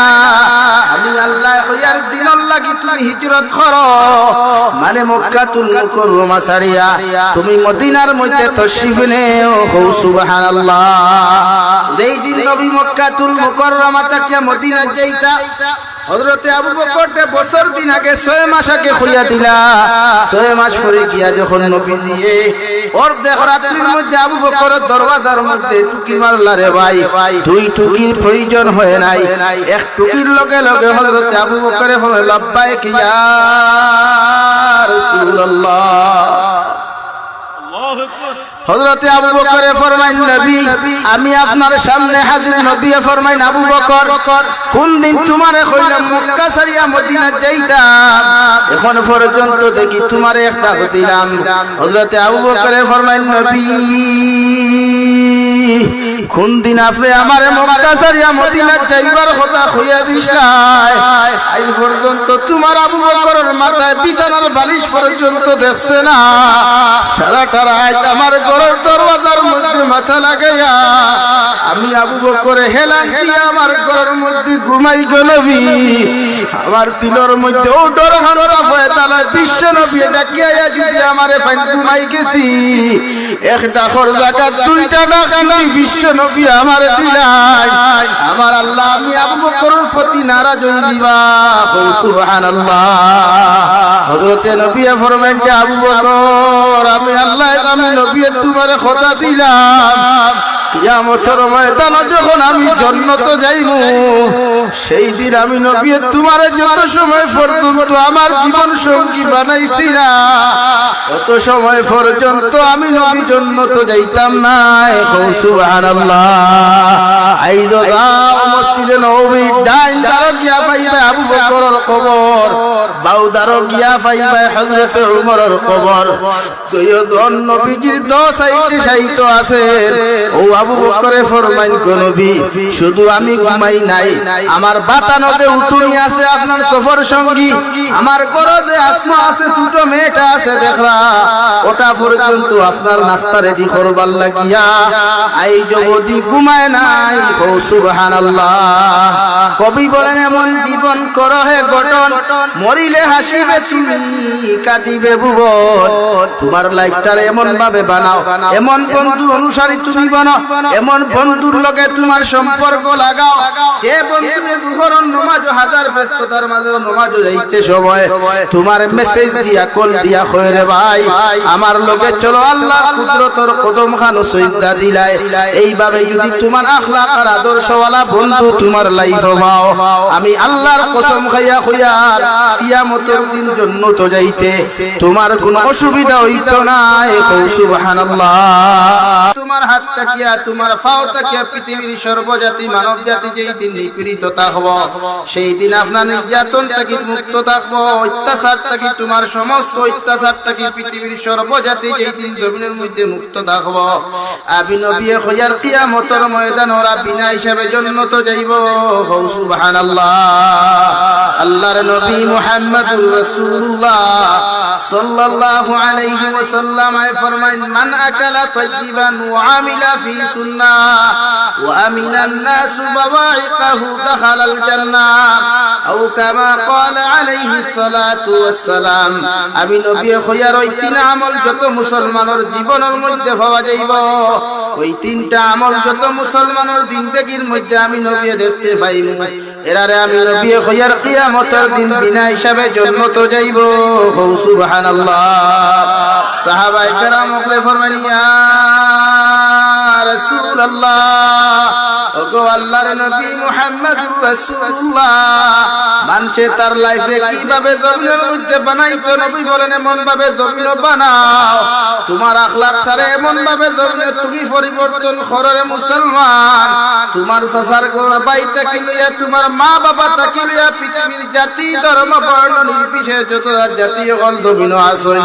আমি আল্লাহ কইয়ার দিনের লাগি তুমি হিজরত করো মানে মক্কাতুল মুকাররমা ছাড়িয়া তুমি মদিনার মধ্যে তশরিফ নেও হো সুবহানাল্লাহ যেই দিন নবী মক্কাতুল মুকাররমা থেকে মদিনা যাইতা হযরতে আবু বকর বছর দিন আগে 6 মাস আগে খুইয়া দিলা 6 মাস পরে গিয়া যখন নবী দিয়ে ওর দেখ রাত্রির মধ্যে আবু বকরের দরওয়াজার মধ্যে টুকি মারলা রে ভাই দুই টুকির প্রয়োজন হয় নাই এক টুকির লগে লগে হযরতে আবু বকরে বলে লাব্বাইক ইয়া রাসূলুল্লাহ হযরতে আবু বকর ফরমাইন নবী আমি আপনার সামনে হাজির নবী ফরমাইন আবু বকর কোন দিন তোমারে কইলাম মক্কা ছাড়িয়া মদিনা যাইতাম এখন পর্যন্ত দেখি তোমারে একটা দিলাম হযরতে আবু বকর ফরমাইন নবী কোন দিন আপনি আমারে মক্কা ছাড়িয়া মদিনা যাইবার কথা কইয়া দিছাই আজ পর্যন্ত তোমার আবু বকরের মাথায় বিছানার বালিশ পর্যন্ত দেখছে না সারাটা রাত আমার ঘরের দরওয়াজার মধ্যে মাথা লাগাইয়া আমি আবু বকর হেলান দিয়া আমার ঘরের মধ্যে ঘুমাই গো নবী আমার দিলের মধ্যে ও ডর হানরা ফয়তালা বিশ্ব নবী ডাকিয়া যদি আমারে ফাইন ঘুমাই গেছি একটা খর জায়গা দুইটা ডাকি বিশ্ব নবী আমারে দিলাই আমার আল্লাহ আমি আবু বকরের প্রতি নারাজ হই দিবা সুবহানাল্লাহ হযরতে নবী ফরমান যে আবু বকর আমি আল্লাহ আমি নবী তোমারে কথা দিলাম কিয়ামতের ময়দানে যখন আমি জান্নাত যাইমু সেই দিন আমি নবী তোমারে যত সময় পর্যন্ত আমার জীবন সঙ্গী বানাইছি না তত সময় পর্যন্ত আমি নবী জান্নাত যাইতাম না সুবহানাল্লাহ আইদো যাও মসজিদে নববী ডাইন দার গিয়া পাইবে আবু বকরের কবর বাউ দার গিয়া পাইবে হযরত উমরের কবর দুইজন নবীজির 10 সাইতে সাইত আছে ও আবু বকরে ফরমাইন গো নবী শুধু আমি ঘুমাই নাই আমার বাতানোতে উঠুনি আছে আপনার সফর সঙ্গী আমার গরজে আসমা আছে ছোট মেয়েটা আছে দেখরা ওটা পর্যন্ত আপনার নাস্তা রেডি করবার লাগিয়া আই জগতি ঘুমায় নাই ও সুবহানাল্লাহ কবি বলেন এমন জীবন করো হে গঠন মরিলে হাসিবে তুমি কাঁদিবে ভুবন তোমার লাইফটা এমন ভাবে বানাও এমন বন্ধুর অনুসারী তুমি বানাও এমন বন্ধুর লগে তোমার সম্পর্ক লাগাও যে বন্ধুকে দুহরন নামাজ হাজার ব্যস্ততার মাঝে নামাজ যাইতে সময় তোমার মেসেজ দিয়া কল দিয়া কয় রে ভাই আমার লগে চলো আল্লাহ কুদরতের কদম খান সইদা দিলাই এইভাবে যদি তোমার আখলাক আর আদর্শওয়ালা বন্ধু তোমার লাইফে পাও আমি আল্লাহর কসম খাইয়া কইয়ার কিয়ামতের দিন জান্নাত যাইতে তোমার কোনো অসুবিধা হইতো না সুবহানাল্লাহ তোমার হাত তাকিয়া তোমার পাও তাকিয়া পৃথিবীর সর্বজাতি মানব জাতি যেই দিন নিপীড়িত থাকব সেই দিন আপনার নির্যাতন থেকে মুক্ত থাকব অত্যাচার থেকে তোমার সমস্ত অত্যাচার থেকে পৃথিবীর সর্বজাতি যেই দিন জমিনের মধ্যে মুক্ত থাকব আমি নবী খোঁজার কিয়ামতের ময়দান ওরা বিনা হিসাবে জান্নাত যাইব সুবহানাল্লাহ আল্লাহর নবী মুহাম্মদুর রাসূলুল্লাহ সাল্লাল্লাহু আলাইহি ওয়াসাল্লাম ফরমায়েন মান আকালা তাইয়িবান ওয়া আমিলা ফি সুন্নাহ ওয়া আমিনান নাস বাওয়াইকাহু দাখালাল জান্নাহ আও কামা ক্বালা আলাইহিস সালাতু ওয়াস সালাম। আমি নবী খয়ার ওই তিন আমল যত মুসলমানের জীবনের মধ্যে পাওয়া যাইব, ওই তিনটা আমল যত মুসলমানের জিন্দেগীর মধ্যে আমি নবী দেখতে পাইমু, এরারে আমি নবী খয়ার কিয়ামতের দিন বিনা হিসাবে জান্নাত যাইব। সুবহানাল্লাহ। সাহাবায়ে কেরাম ওকে ফরমান ইয়া রাসূলুল্লাহ, ওগো আল্লাহর নবী মুহাম্মদুর রাসূলুল্লাহ, মানুষে তার লাইফে কিভাবে জমিনের মধ্যে বানাইতো? নবী বলেন এমন ভাবে জমিন বানাও তোমার আখলাকটারে এমন ভাবে জমিনে তুমি পরিবর্তন কররে মুসলমান। তোমার চাচার ঘর বাইতে কি লইয়া, তোমার মা বাবা তাকি লইয়া, পৃথিবীর জাতি ধর্ম বর্ণ নির্বিশেষে যত জাতীয় হল জমিন আসই,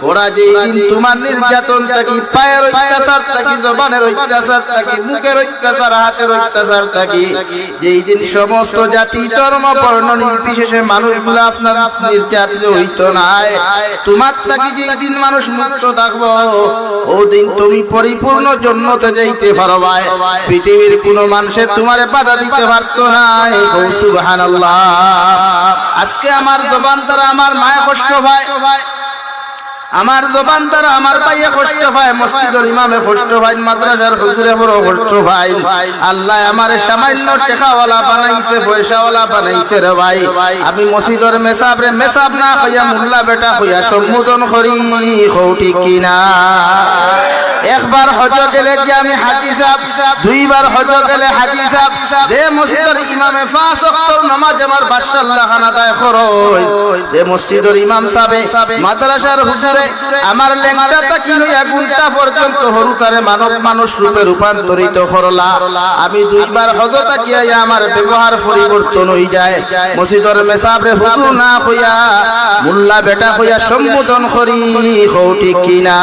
ওরা যেই দিন তোমার নির্যাতন থাকি, পায়ের অত্যাচার থাকি, জবানের অত্যাচার থাকি, মুখের অত্যাচার, হাতের অত্যাচার থাকি, যেই দিন সমস্ত জাতি ধর্ম বর্ণ নির্বিশেষে মানুষগুলো আপনার নির্যাতিত হইতো না, তোমার থাকি যেই দিন মানুষ মুক্ত থাকবো, ও দিন তুমি পরিপূর্ণ জান্নাতে যাইতে পারবা। পৃথিবীর কোন মানুষে তোমারে বাধা দিতে পারতো না। সুবহানাল্লাহ। আজকে আমার জবান দ্বারা আমার মায়ে কষ্ট পায়, আমার জবান দ্বারা আমার ভাইয়ে কষ্ট পায়, মসজিদের ইমামে কষ্ট পায়, মাদ্রাসার হুজুরে বড় কষ্ট পায়। আল্লাহ আমার সামান্য টাকাওয়ালা বানাইছে, পয়সাওয়ালা বানাইছে রে ভাই। আমি মসজিদের মেসাবরে মেসাব না হইয়া মোল্লা বেটা হইয়া সম্বোধন করি, ঠিক কিনা? একবার হজ গেলে কি আমি হাজি সাহেব, দুইবার হজ গেলে হাজি সাহেব, যে মসজিদের ইমামে 5 ওয়াক্ত নামাজ আমার বাদশাহ খানা আদায় করয়, যে মসজিদের ইমাম সাহেব, মাদ্রাসার হুজুরে আমার লেংটা তাকি লইয়া ঘন্টা পর্যন্ত হরুতারে মানব মানুষ রূপে রূপান্তরিত করলা। আমি দুইবার হজ তাকিয়া আমার ব্যবহার পরিবর্তন হই যায়। মসজিদের মেসাবরে হুজুর না হইয়া মোল্লা বেটা হইয়া সম্বোধন করি, ঠিক কিনা?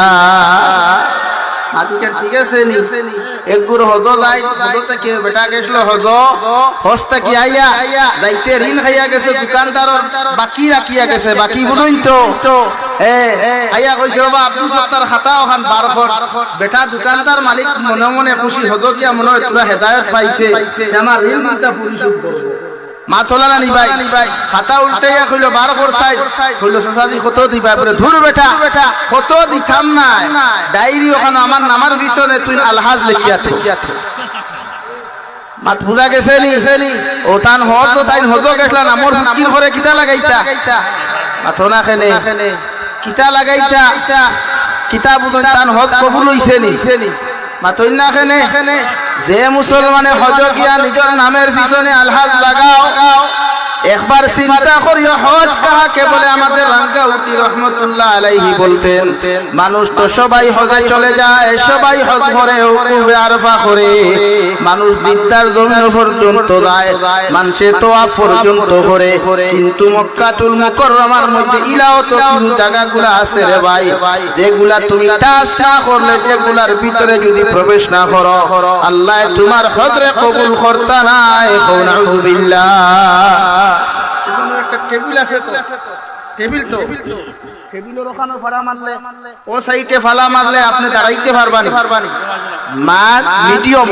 হাদিকে ঠিক আছে নি? একগুর হজ যাই, হজ থেকে বেটা গেছিল হজ, হজ থেকে আইয়া যাইতে ঋণ খাইয়া গেছে, দোকানদার বাকি রাখিয়া গেছে, বাকি বুঝুন তো আইয়া কইছে বাবা আব্দুল সত্তার খাতা ওখান 12 বেটা দোকানদার মালিক মনে মনে খুশি হজ গিয়া মনে হয় তোরা হেদায়ত পাইছে, আমার ঋণটা পরিশোধ করব। মাথলানা নিবাই খাতা উল্টাইয়া কইলো 12 সাইড কইলো চাচাজি কত দিবা? বলে ধুর বেটা কত দিতাম না, ডায়েরি ওখানে আমার নামার পিছনে তুই আলহাজ লিখিয়া থো। মাত বুঝা গেছে নি? ও তান হজ তো তাই হজ গেছলা নামর ফকির করে কিতা লাগাইতা? মাথনা খেনে কিতা লাগাইতা? কিতা বুঝন তান হজ কবুল হইছে নি? মাতই না খেনে যে মুসলমানে হজ গিয়া নিজের নামের পিছনে আলহাজ লাগাও, একবার চিন্তা করিও হজ কাহাকে বলে। আমাদের রাঙ্গাউটি রহমতুল্লাহ আলাইহি বলতেন, মানুষ তো সবাই হজে চলে যায়, সবাই হজ করে, উকুবে আরফা করে, মানুষ বিদ্যার জমিন পর্যন্ত যায়, মানুষে তোয়াফ পর্যন্ত করে, কিন্তু মক্কাতুল মুকাররমার মধ্যে ইলাও তো কিছু জায়গাগুলো আছে রে ভাই, যেগুলা তুমি টাচ না করলে, যেগুলার ভিতরে যদি প্রবেশ না করো, আল্লাহ তোমার হজরে কবুল করতা নাই। নাউযু বিল্লাহ। একটা টেবিল আছে তো, টেবিল তো টেবিলের ওখানে ফাড়া মারলে, ও সাইডে ফালা মারলে আপনি দাঁড়াইতে পারবানি। মাঠ মিডিয়াম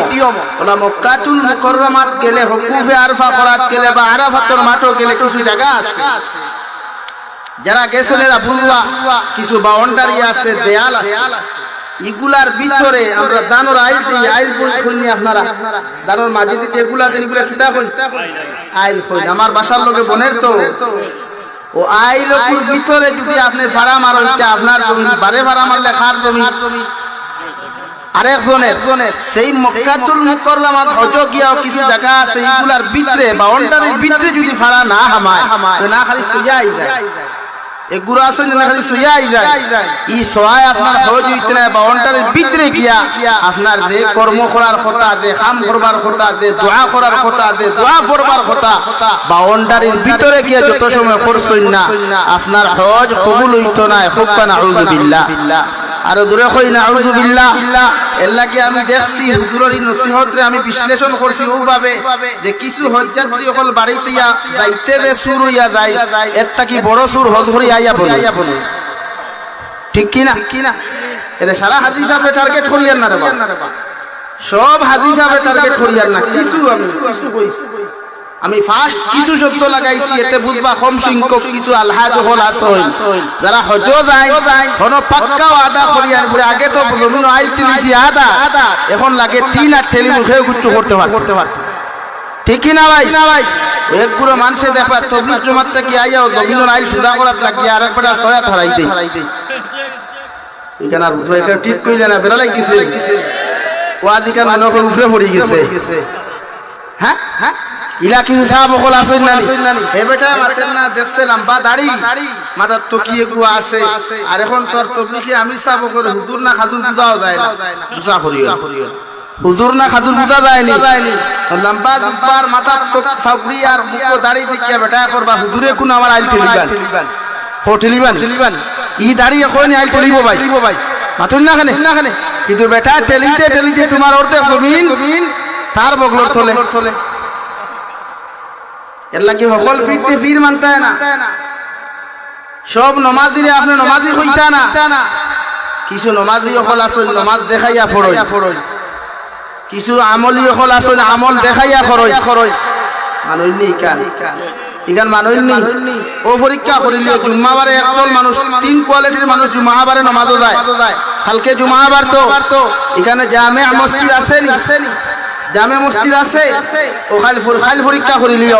ওলা মক্কাতুল মুকাররমাত গেলে, হুকুফে আরফা করাত গেলে, বা আরাফাতের মাঠও গেলে কিছু জায়গা আছে, যারা গেছেন এরা বুঝবা কিছু বাউন্ডারি আছে, দেয়াল আছে, এগুলার ভিতরে আমরা দানোর আইল দিই, আইল খুলনি আপনারা দানোর মাঝে দিতে এগুলা দিন, এগুলা কিতা কই আইল কই। আমার বাসার লোকে বনের তো ও আইলকুর ভিতরে যদি আপনি ভাড়া মারেন, আপনার জমি বারে ভাড়া মারলে খার জমি আরেকজনের, সেই মক্কাতুল মুকাররমাত হজ গিয়া কিছু জায়গা আছে, এগুলার ভিতরে বাউন্ডারির ভিতরে যদি ভাড়া না হামায়, না খালি সুজাই যায়, এগুলো আসলে না খালি সুয়াই যায়, ই সোয়ায় আপনার হজ হইতে না, বাউন্ডারির ভিতরে গিয়া আপনার যে কর্ম করার কথা, যে কাম করবার কথা, যে দোয়া করার কথা, যে দোয়া করবার কথা, বাউন্ডারির ভিতরে গিয়া যত সময় করছই না, আপনার হজ কবুল হইতো না। খুব নাউযু বিল্লাহ। আর দূরে কই নাউযু বিল্লাহ। এর লাগে আমি দেখছি হুজুরের নসিহতরে আমি বিশ্লেষণ করছি ওভাবে যে কিছু হজযাত্রী সকল বাড়িতে যাইতে দে সুর হইয়া যায় একটা কি বড় সুর হজ হরি আইয়া বলে ঠিক কি না এটা সারা হাজি সাহেব টার্গেট করিয়ান না রে বাবা সব হাজি সাহেব টার্গেট করিয়ান না কিছু কইছি আমি ফার্স্ট কিছু শব্দ লাগাইছি এতে বুঝবা কম সংখ্যক কিছু আলহাজ হল আসল যারা হজ যায় কোন পাক্কা আদা করিয়ার পরে আগে তো জমিন আইল টিলিছি আদা এখন লাগে 3 আর ঠেলি মুখে গুচ্ছ করতে পারত ঠিক কি না ভাই এক গুলো মানুষে দেখবা তবলিগ জমাত থেকে আইয়া জমিন আইল সুদা করাত লাগিয়ে আর একটা সয়া ধরাইতে এখানে আর উঠে ঠিক কইলে না বেরা লাগিছে ওয়াদিকা মানুষ উপরে পড়ে গেছে হ্যাঁ ইলা কি সাহেব বল আসেন না হে বেটা মারতেন না দেখছে লম্বা দাড়ি মাথার তকিয়ে গু আছে আর এখন তোর তবলিগে আমি সাহেব করে হুজুর না খাদুর বুঝাও যায় না বুঝা করিও হুজুর না খাদুর বুঝা যায়নি লম্বা দুবার মাথার তো ফাগড়ি আর মুখ দাড়ি দেখিয়া বেটা করবা হুজুরে কোন আমার আইল ফেলিবান হোটেলিবান ই দাড়ি এখন আইল ফেলিব ভাই মাতুন না খানে কিন্তু বেটা টেলিতে তোমার অর্ধেক জমিন তার বগলর থলে এর লাগি সকল ফিরতে ফির মানতে না সব নমাজিরে আপনি নমাজি হইতা না কিছু নমাজি সকল আসল নমাজ দেখাইয়া ফড়ই কিছু আমলি সকল আসল আমল দেখাইয়া খরই মানুষ ইকান মানুষ ও পরীক্ষা করিলে জুম্মাবারে একদল মানুষ 3 কোয়ালিটির মানুষ জুম্মাবারে নমাজও যায় কালকে জুম্মাবার তো এখানে জামে মসজিদ আছে নি জামে মসজিদ আছে ও খালি পরীক্ষা করিলিও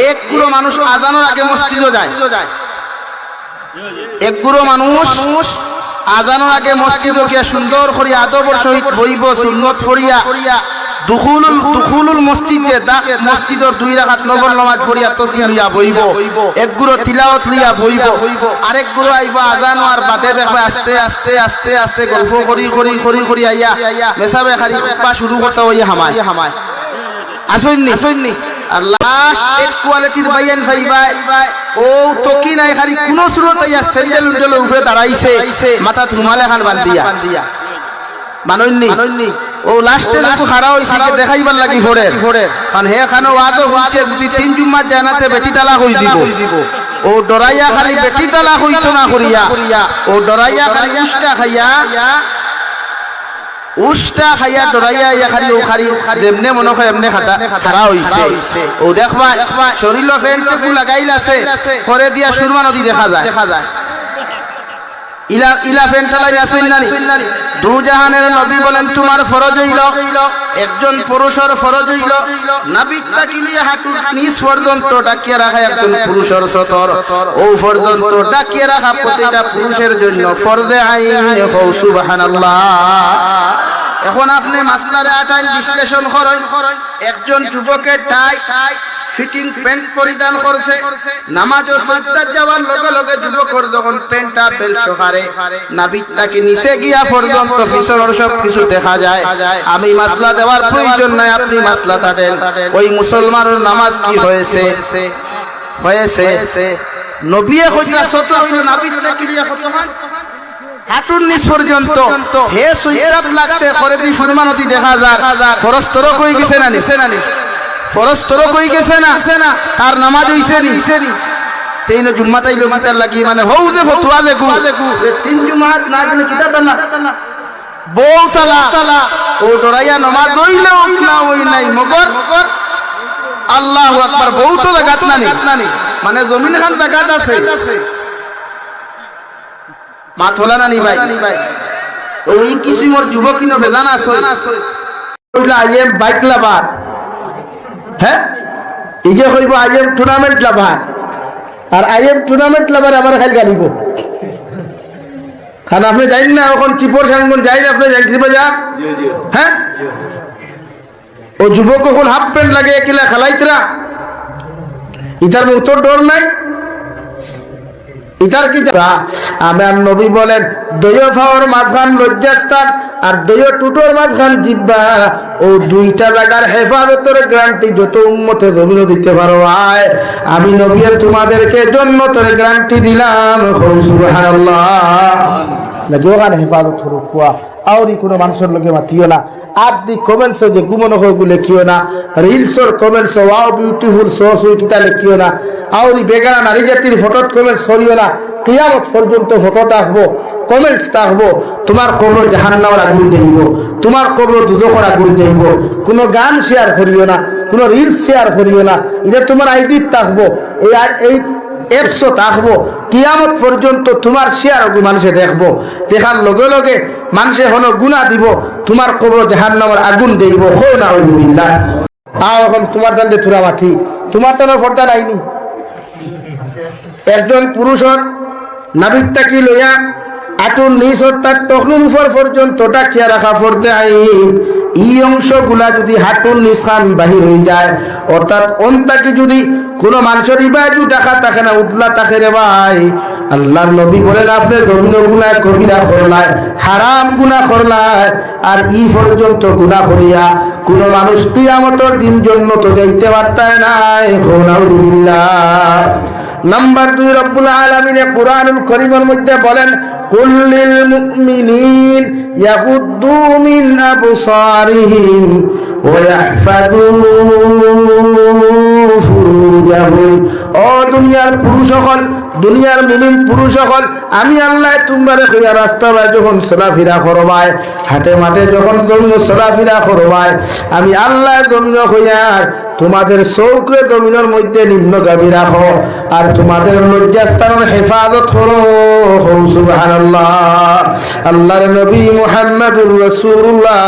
এক গুলো মানুষ আজানের আগে মসজিদও যায় এক গুলো মানুষ আজানের আগে মসজিদও গিয়া সুন্দর করে আদবর সহিত বইব সুন্নত পড়িয়া দুখুলুল মসজিদে মসজিদের 2 রাকাত নফল নামাজ পড়িয়া তাসবিহ লিয়া বইব এক গুলো তিলাওয়াত লিয়া বইব আরেক গুলো আইবা আজান আর বাদে দেখবা আস্তে গল্প করি আইয়া মেসাবে খালি খুতবা শুরু করতে হইয়া হামায় আসইননি আর লাস্ট এক কোয়ালিটির বাইয়ান ভাইবা ও তো কি নাই খালি কোন সুরত আইয়া সেন্ডেল উন্ডেল উপরে দাঁড়াইছে মাথাত রুমাল খান বান্ধিয়া মানইনি ও লাস্টে যখন খাড়া হইছে দেখাইবার লাগি ফড়ে কারণ হে খানো ওয়াজও হইছে 2-3 জুম্মা জানাতে বেটি তালাক হই দিব ও ডরাইয়া খালি বেটি তালাক হইতো না করিয়া ও ডরাইয়া খালি উষ্টা খাইয়া ডরাইয়া ইয়া খালি ও খালি যেমনে মনে হয় এমনে খাড়া হইছে ও দেখবা শরীর ফ্যানটুকু লাগাইলাছে করে দিয়া সুরমা নদী দেখা যায় ইলা ফেন্টালাই আসেন না দু জাহানের নবী বলেন তোমার ফরজ হইল একজন পুরুষের ফরজ হইল নাবিক তাকিলিয়া হাঁটু নিজ পর্যন্ত ডাকিয়ে রাখা একজন পুরুষের সতর ও পর্যন্ত ডাকিয়ে রাখা প্রতিটা পুরুষের জন্য ফরজে আইন হও সুবহানাল্লাহ এখন আপনি মাসলারে আটাইল বিশ্লেষণ করেন একজন যুবকের টাই ফিটিং প্যান্ট পরিধান করছে নামাজও সাজদা যাওয়ার লগে যুবকর যখন প্যান্টটা বেল্ট সহারে নাবিকটাকে নিচে গিয়া পর্যন্ত পিছনের সব কিছু দেখা যায় আমি মাসলা দেওয়ার প্রয়োজন নাই আপনি মাসলা তাটেন ওই মুসলমানের নামাজ কি হয়েছে নবীয়ে কইরা সত নাবিকটাকে গিয়া কতক্ষণ হাঁটুর নিচ পর্যন্ত হে সুইরাত লাগছে করে দি সুরমা নদী দেখা যায় ফরজ তরক হয়ে গেছে না ফরজ তরক হয়ে গেছে না তার নামাজ হইছে নি তেইন জুম্মা তাইলো মাতার লাগি মানে হউ যে ফতোয়া দেখু 3 জুমাত না গেলে কিটা তালা বউ তালা ও ডরাইয়া নামাজ হইলো না হই নাই মগর আল্লাহু আকবার বউ তো জাগাত নানি মানে জমিন খান জাগাত আছে মা তোলা নানি ভাই ওই কিসিমর যুবক কিনো বেদান আছে কইলা আইএম বাইক লাভার হ্যাঁ ইগে কইব আইএম টুর্নামেন্ট লাভার আর আইএম টুর্নামেন্ট লাভার আমার খালি গালিব কারণ আপনি জানেন না এখন চিপর সাংগন যাই আপনি জানতে বাজার হ্যাঁ ও যুবক এখন হাফ প্যান্ট লাগে একিলা খেলাইতরা ইতার মুক্তর ডর নাই ইতার কি আমার নবী বলেন দয় ফাওয়ার মাঝখান লজ্জাস্থান আর দয় টুটোর মাঝখান জিব্বা ও দুইটা জায়গার হেফাজতের গ্যারান্টি যত উম্মতে জমিন দিতে পারো আয় আমি নবী তোমাদেরকে জান্নাতের গ্যারান্টি দিলাম সুবহানাল্লাহ লাগিও গান হেফাজত করো আউরি কোনো মানুষের লোকে মাতিও না আদি কমেন্টস যে গুমন হয়ে লিখিও না রিলসর comments wow beautiful so sweet তা লিখিও না আউরি বেগানা নারী জাতির ফটো কমেন্টস করিও না কিয়ামত পর্যন্ত ফটো থাকবো কমেন্টস থাকবো তোমার কবর জাহান্নামের আগুন দেব তোমার কবর দুজখের আগুন দেব কোনো গান শেয়ার করিও না কোনো রিলস শেয়ার করিও না এটা তোমার আইডি থাকবো এই এপসও থাকবো কিয়ামত পর্যন্ত তোমার শেয়ার মানুষে দেখবো দেখার লগে লগে মানুষে হলো গুনাহ দিব তোমার কবর জাহান্নামের আগুন দেব হো না বিল্লাহ এখন তোমার জানতে থুরা মাথি তোমার তো ফর্দা নাইনি একজন পুরুষের নাবিক তাকি লইয়া আটুর নিচ অর্থাৎ টকনুর উপর পর্যন্ত ডাকিয়া রাখা পড়তে এই অংশগুলা যদি হাঁটুর নিশান বাহির হয়ে যায় অর্থাৎ অন্তাকে যদি কোনো মানুষের ইবাদু ডাকা থাকে না উতলা থাকে রে ভাই আল্লাহর নবী বলেন আপনি গভীর গুনাহ কবিরা করলায় হারাম গুনাহ করলায় আর ই পর্যন্ত গুনাহ করিয়া কোনো মানুষ কিয়ামতের দিন জন্য তো যাইতে পারতায় নাই নাউযুবিল্লাহ নাম্বার 2 রব্বুল আলামিন কুরআনুল কারীমের মধ্যে বলেন কুল লিল মুমিনিন ইয়াগুদ্দু মিন আবসারিহিম ওয়া ইয়াহফাযু ফুরুজাহুম ও দুনিয়ার পুরুষ সকল দুনিয়ার মুমিন পুরুষ সকল আমি আল্লাহ তোমরা কইয়া রাস্তায় যখন চলাফেরা করবাই হাটে মাঠে যখন তোমরা চলাফেরা করবাই আমি আল্লাহ তোমরা কইয়া তোমাদের চৌকে জমিনের মধ্যে নিম্নগামী রাখো আর তোমাদের লজ্জাস্থানের হেফাজত করো সুবহানাল্লাহ আল্লাহর নবী মুহাম্মদুর রাসূলুল্লাহ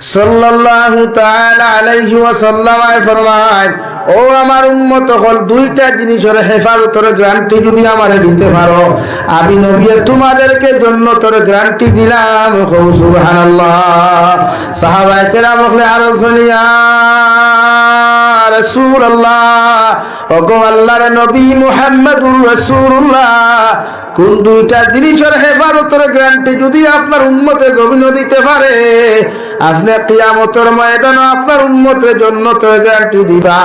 সাল্লাল্লাহু তাআলা আলাইহি ওয়াসাল্লাম ফরমায় ও আমার উম্মত হল দুইটা জিনিসের হেফাজতের গ্যারান্টি যদি আমারে দিতে পারো আমি নবী তোমাদেরকে জান্নাতের গ্যারান্টি দিলাম সুবহানাল্লাহ সাহাবায়ে কেরাম বলে আরজ করিয়া রাসূলুল্লাহ ওগো আল্লাহর নবী মুহাম্মদুর রাসূলুল্লাহ কোন দুইটা জিনিসের হেফাজতের গ্যারান্টি যদি আপনার উম্মতে গবিন দিতে পারে আপনি কিয়ামতের ময়দানে আপনার উম্মতের জন্য তো গ্যারান্টি দিবা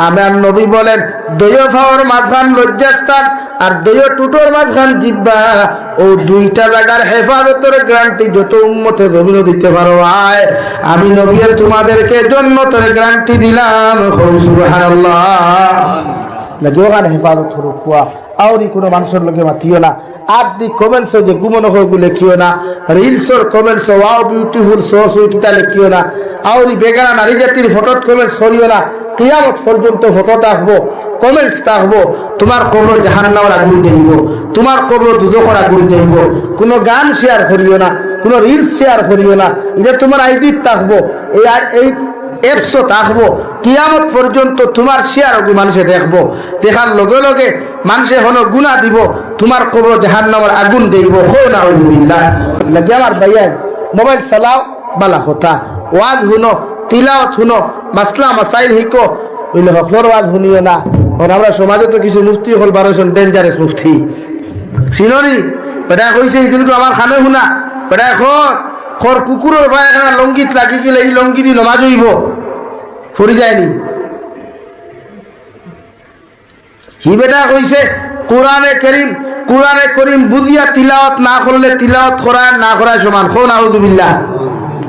আমার নবী বলেন দুই ফাওয়ার মাঝখান লজ্জাস্থান আর দুই টুটোর মাঝখান জিহ্বা ও দুইটা জায়গার হেফাজতের গ্যারান্টি যত উম্মতে গবিন দিতে পারো আয় আমি নবী তোমাদেরকে জন্য তো গ্যারান্টি দিলাম সুবহানাল্লাহ লাগিও গান হেফাজত হলো কুয়া আউরি কোনো মানুষের লোকে মাতিও না আদি কমেন্টস যে গুমন হয়ে লিখিও না রিলসর comments wow beautiful so sweet তা লিখিও না আউরি বেগানা নারী জাতির ফটো কমেন্টস করিও না কিয়ামত পর্যন্ত ফটো থাকবো কমেন্টস থাকবো তোমার কবর জাহান্নামের আগুন দেব তোমার কবর দুজখের আগুন দেব কোনো গান শেয়ার করিও না কোনো রিলস শেয়ার করিও না এটা তোমার আইডি থাকবো এই এপসও থাকবো কিয়ামত পর্যন্ত তোমার শেয়ার মানুষে দেখবো দেখার লগে লগে মানুষে হলো গুনাহ দিব তোমার কবর জাহান্নামের আগুন দেব হো না বিল্লাহ লাগে আমার ভাইয়া মোবাইল চালাও বালা কথা ওয়াজ শুনো তিলাওয়াত শুনো মাসলা মাসাইল শিখো ওইলে হকলর ওয়াজ শুনিও না আমরা সমাজে তো কিছু মুফতি হল 12 জন ডেঞ্জারাস মুফতি চিননি বেটা কইছে কিন্তু আমার খানে শুনা বেটা খর কুকুরের ভাই এখানে লঙ্গিত লাগি গেলে এই লঙ্গি দি নমাজ হইব ফুরি যায়নি হি বেটা কইছে কোরআনে করিম বুঝিয়া তিলাওয়াত না করলে তিলাওয়াত করা না করা সমান খো নাউযুবিল্লাহ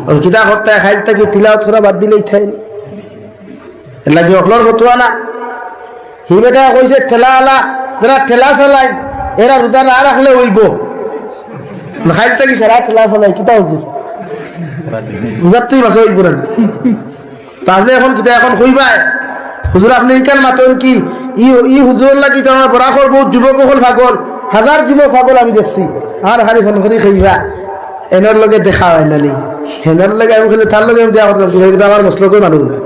ওর কিতা করতে খাইল থেকে তিলাওয়াত করা বাদ দিলেই থাই লাগি অখলর ফতোয়া না হি বেটা কইছে ঠেলাওয়ালা যারা ঠেলা চালায় এরা রোজা না রাখলে হইব খাইল থেকে সারা ঠেলা চালায় কিতা হুজুর বুঝাতেই বাসা হইব না তাহলে এখন কিতা এখন কইবাই হুজুর আপনি ইকান মাতন কি ই হুজুর লাগি তোমার বরাকর বহুত যুবক হল পাগল হাজার যুবক পাগল আমি দেখছি আর খালি ফোন করে খাইবা এনার লগে দেখা হয় নালি হেনার লগে আমি খালি তার লগে দেওয়া করতাম আমার মসলকের মানুষ না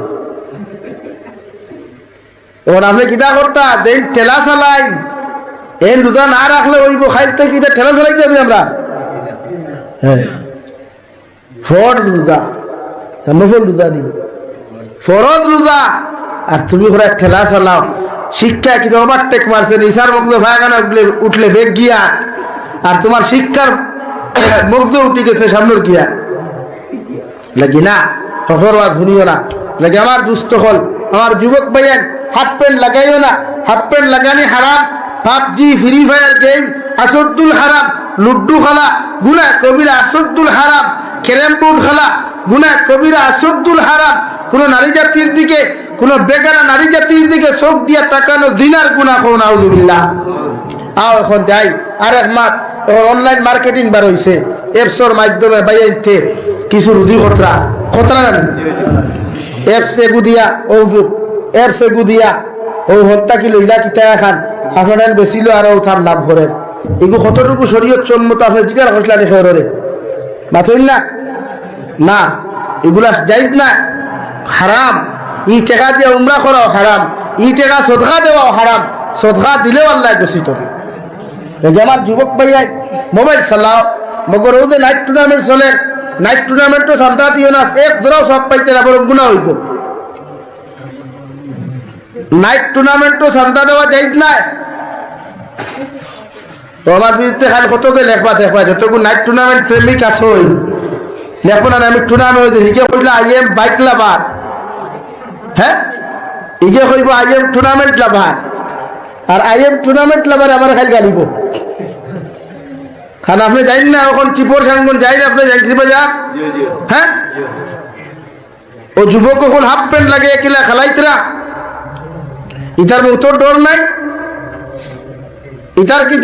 এখন আপনি কিতা করতা দেন ঠেলা চালাই এন রোজা না রাখলে হইব খাইল থেকে কিতা ঠেলা চালাই যাবি আমরা হ্যাঁ ফরজ রোজা নফল রোজা দিন ফরজ রোজা আর তুমি করে ঠেলা চালাও শিক্ষা কি ওভারটেক মারছে ইসার মগ্ধ ভাগানা উঠলে বেগ গিয়া আর তোমার শিক্ষার মগ্ধ উঠে গেছে সামনের গিয়া লাগি না হকরওয়াজ শুনিও না লাগে আমার দুস্থ হল আমার যুবক ভাইয়ের হাফ প্যান্ট লাগাইও না হাফ প্যান্ট লাগানি হারাম পাবজি ফ্রি ফায়ার গেম আসদ্দুল হারাম, লুড্ডু খেলা গুনাহ কবিরা আসদ্দুল হারাম, ক্যারাম বোর্ড খেলা গুনাহ কবিরা আসদ্দুল হারাম, কোন নারী জাতির দিকে কোন বেগানা নারী জাতির দিকে চোখ দিয়া তাকানো জিনার গুনাহ কোন নাউযুবিল্লাহ। আও এখন যাই আর এক মাস অনলাইন মার্কেটিং বার হইছে অ্যাপসের মাধ্যমে বাইতে কিছু রুজি খতরা খতরা না অ্যাপসে গুদিয়া ও অ্যাপসে গুদিয়া ও হত্যা কি লইলা কিতা খান আপনার বেশিল আর ও তার লাভ করেন এগু কতটুকু শরীয়ত সম্মত আপনি জিজ্ঞার হইলা নি খবরে মাথইল না না এগুলা জায়েজ না হারাম। ই টাকা দিয়ে উমরা করাও হারাম, ই টাকা সদকা দেওয়াও হারাম, সদকা দিলেও আল্লাহ ঘোষিত। আমার যুবক ভাইয়া মোবাইল চালাও মগর ও যে নাইট টুর্নামেন্ট চলে নাইট টুর্নামেন্টও সান্তা দিও না এক ধরাও সব পাইতে না বরং গুণা হইব। নাইট টুর্নামেন্টও সান্তা দেওয়া যাইজ না। তো আমার বিরুদ্ধে খালি কতকে লেখবা দেখবা যতটুকু নাইট টুর্নামেন্ট প্রেমিক আছে লেখবো না আমি টুর্নামেন্ট হিকে কইলা আই এম বাইক লাভার, হ্যাঁ ইগে কইব আই এম টুর্নামেন্ট লাভার, আর আই এম টুর্নামেন্ট লাভার আমার খালি গালিব। খান আপনি যাইন না এখন চিপর সাঙ্গন যাইন আপনি যাইছি বাজার, হ্যাঁ ও যুবক এখন হাফ প্যান্ট লাগে একিলা খেলাইতরা ইতার মুতর ডর নাই ইতার কি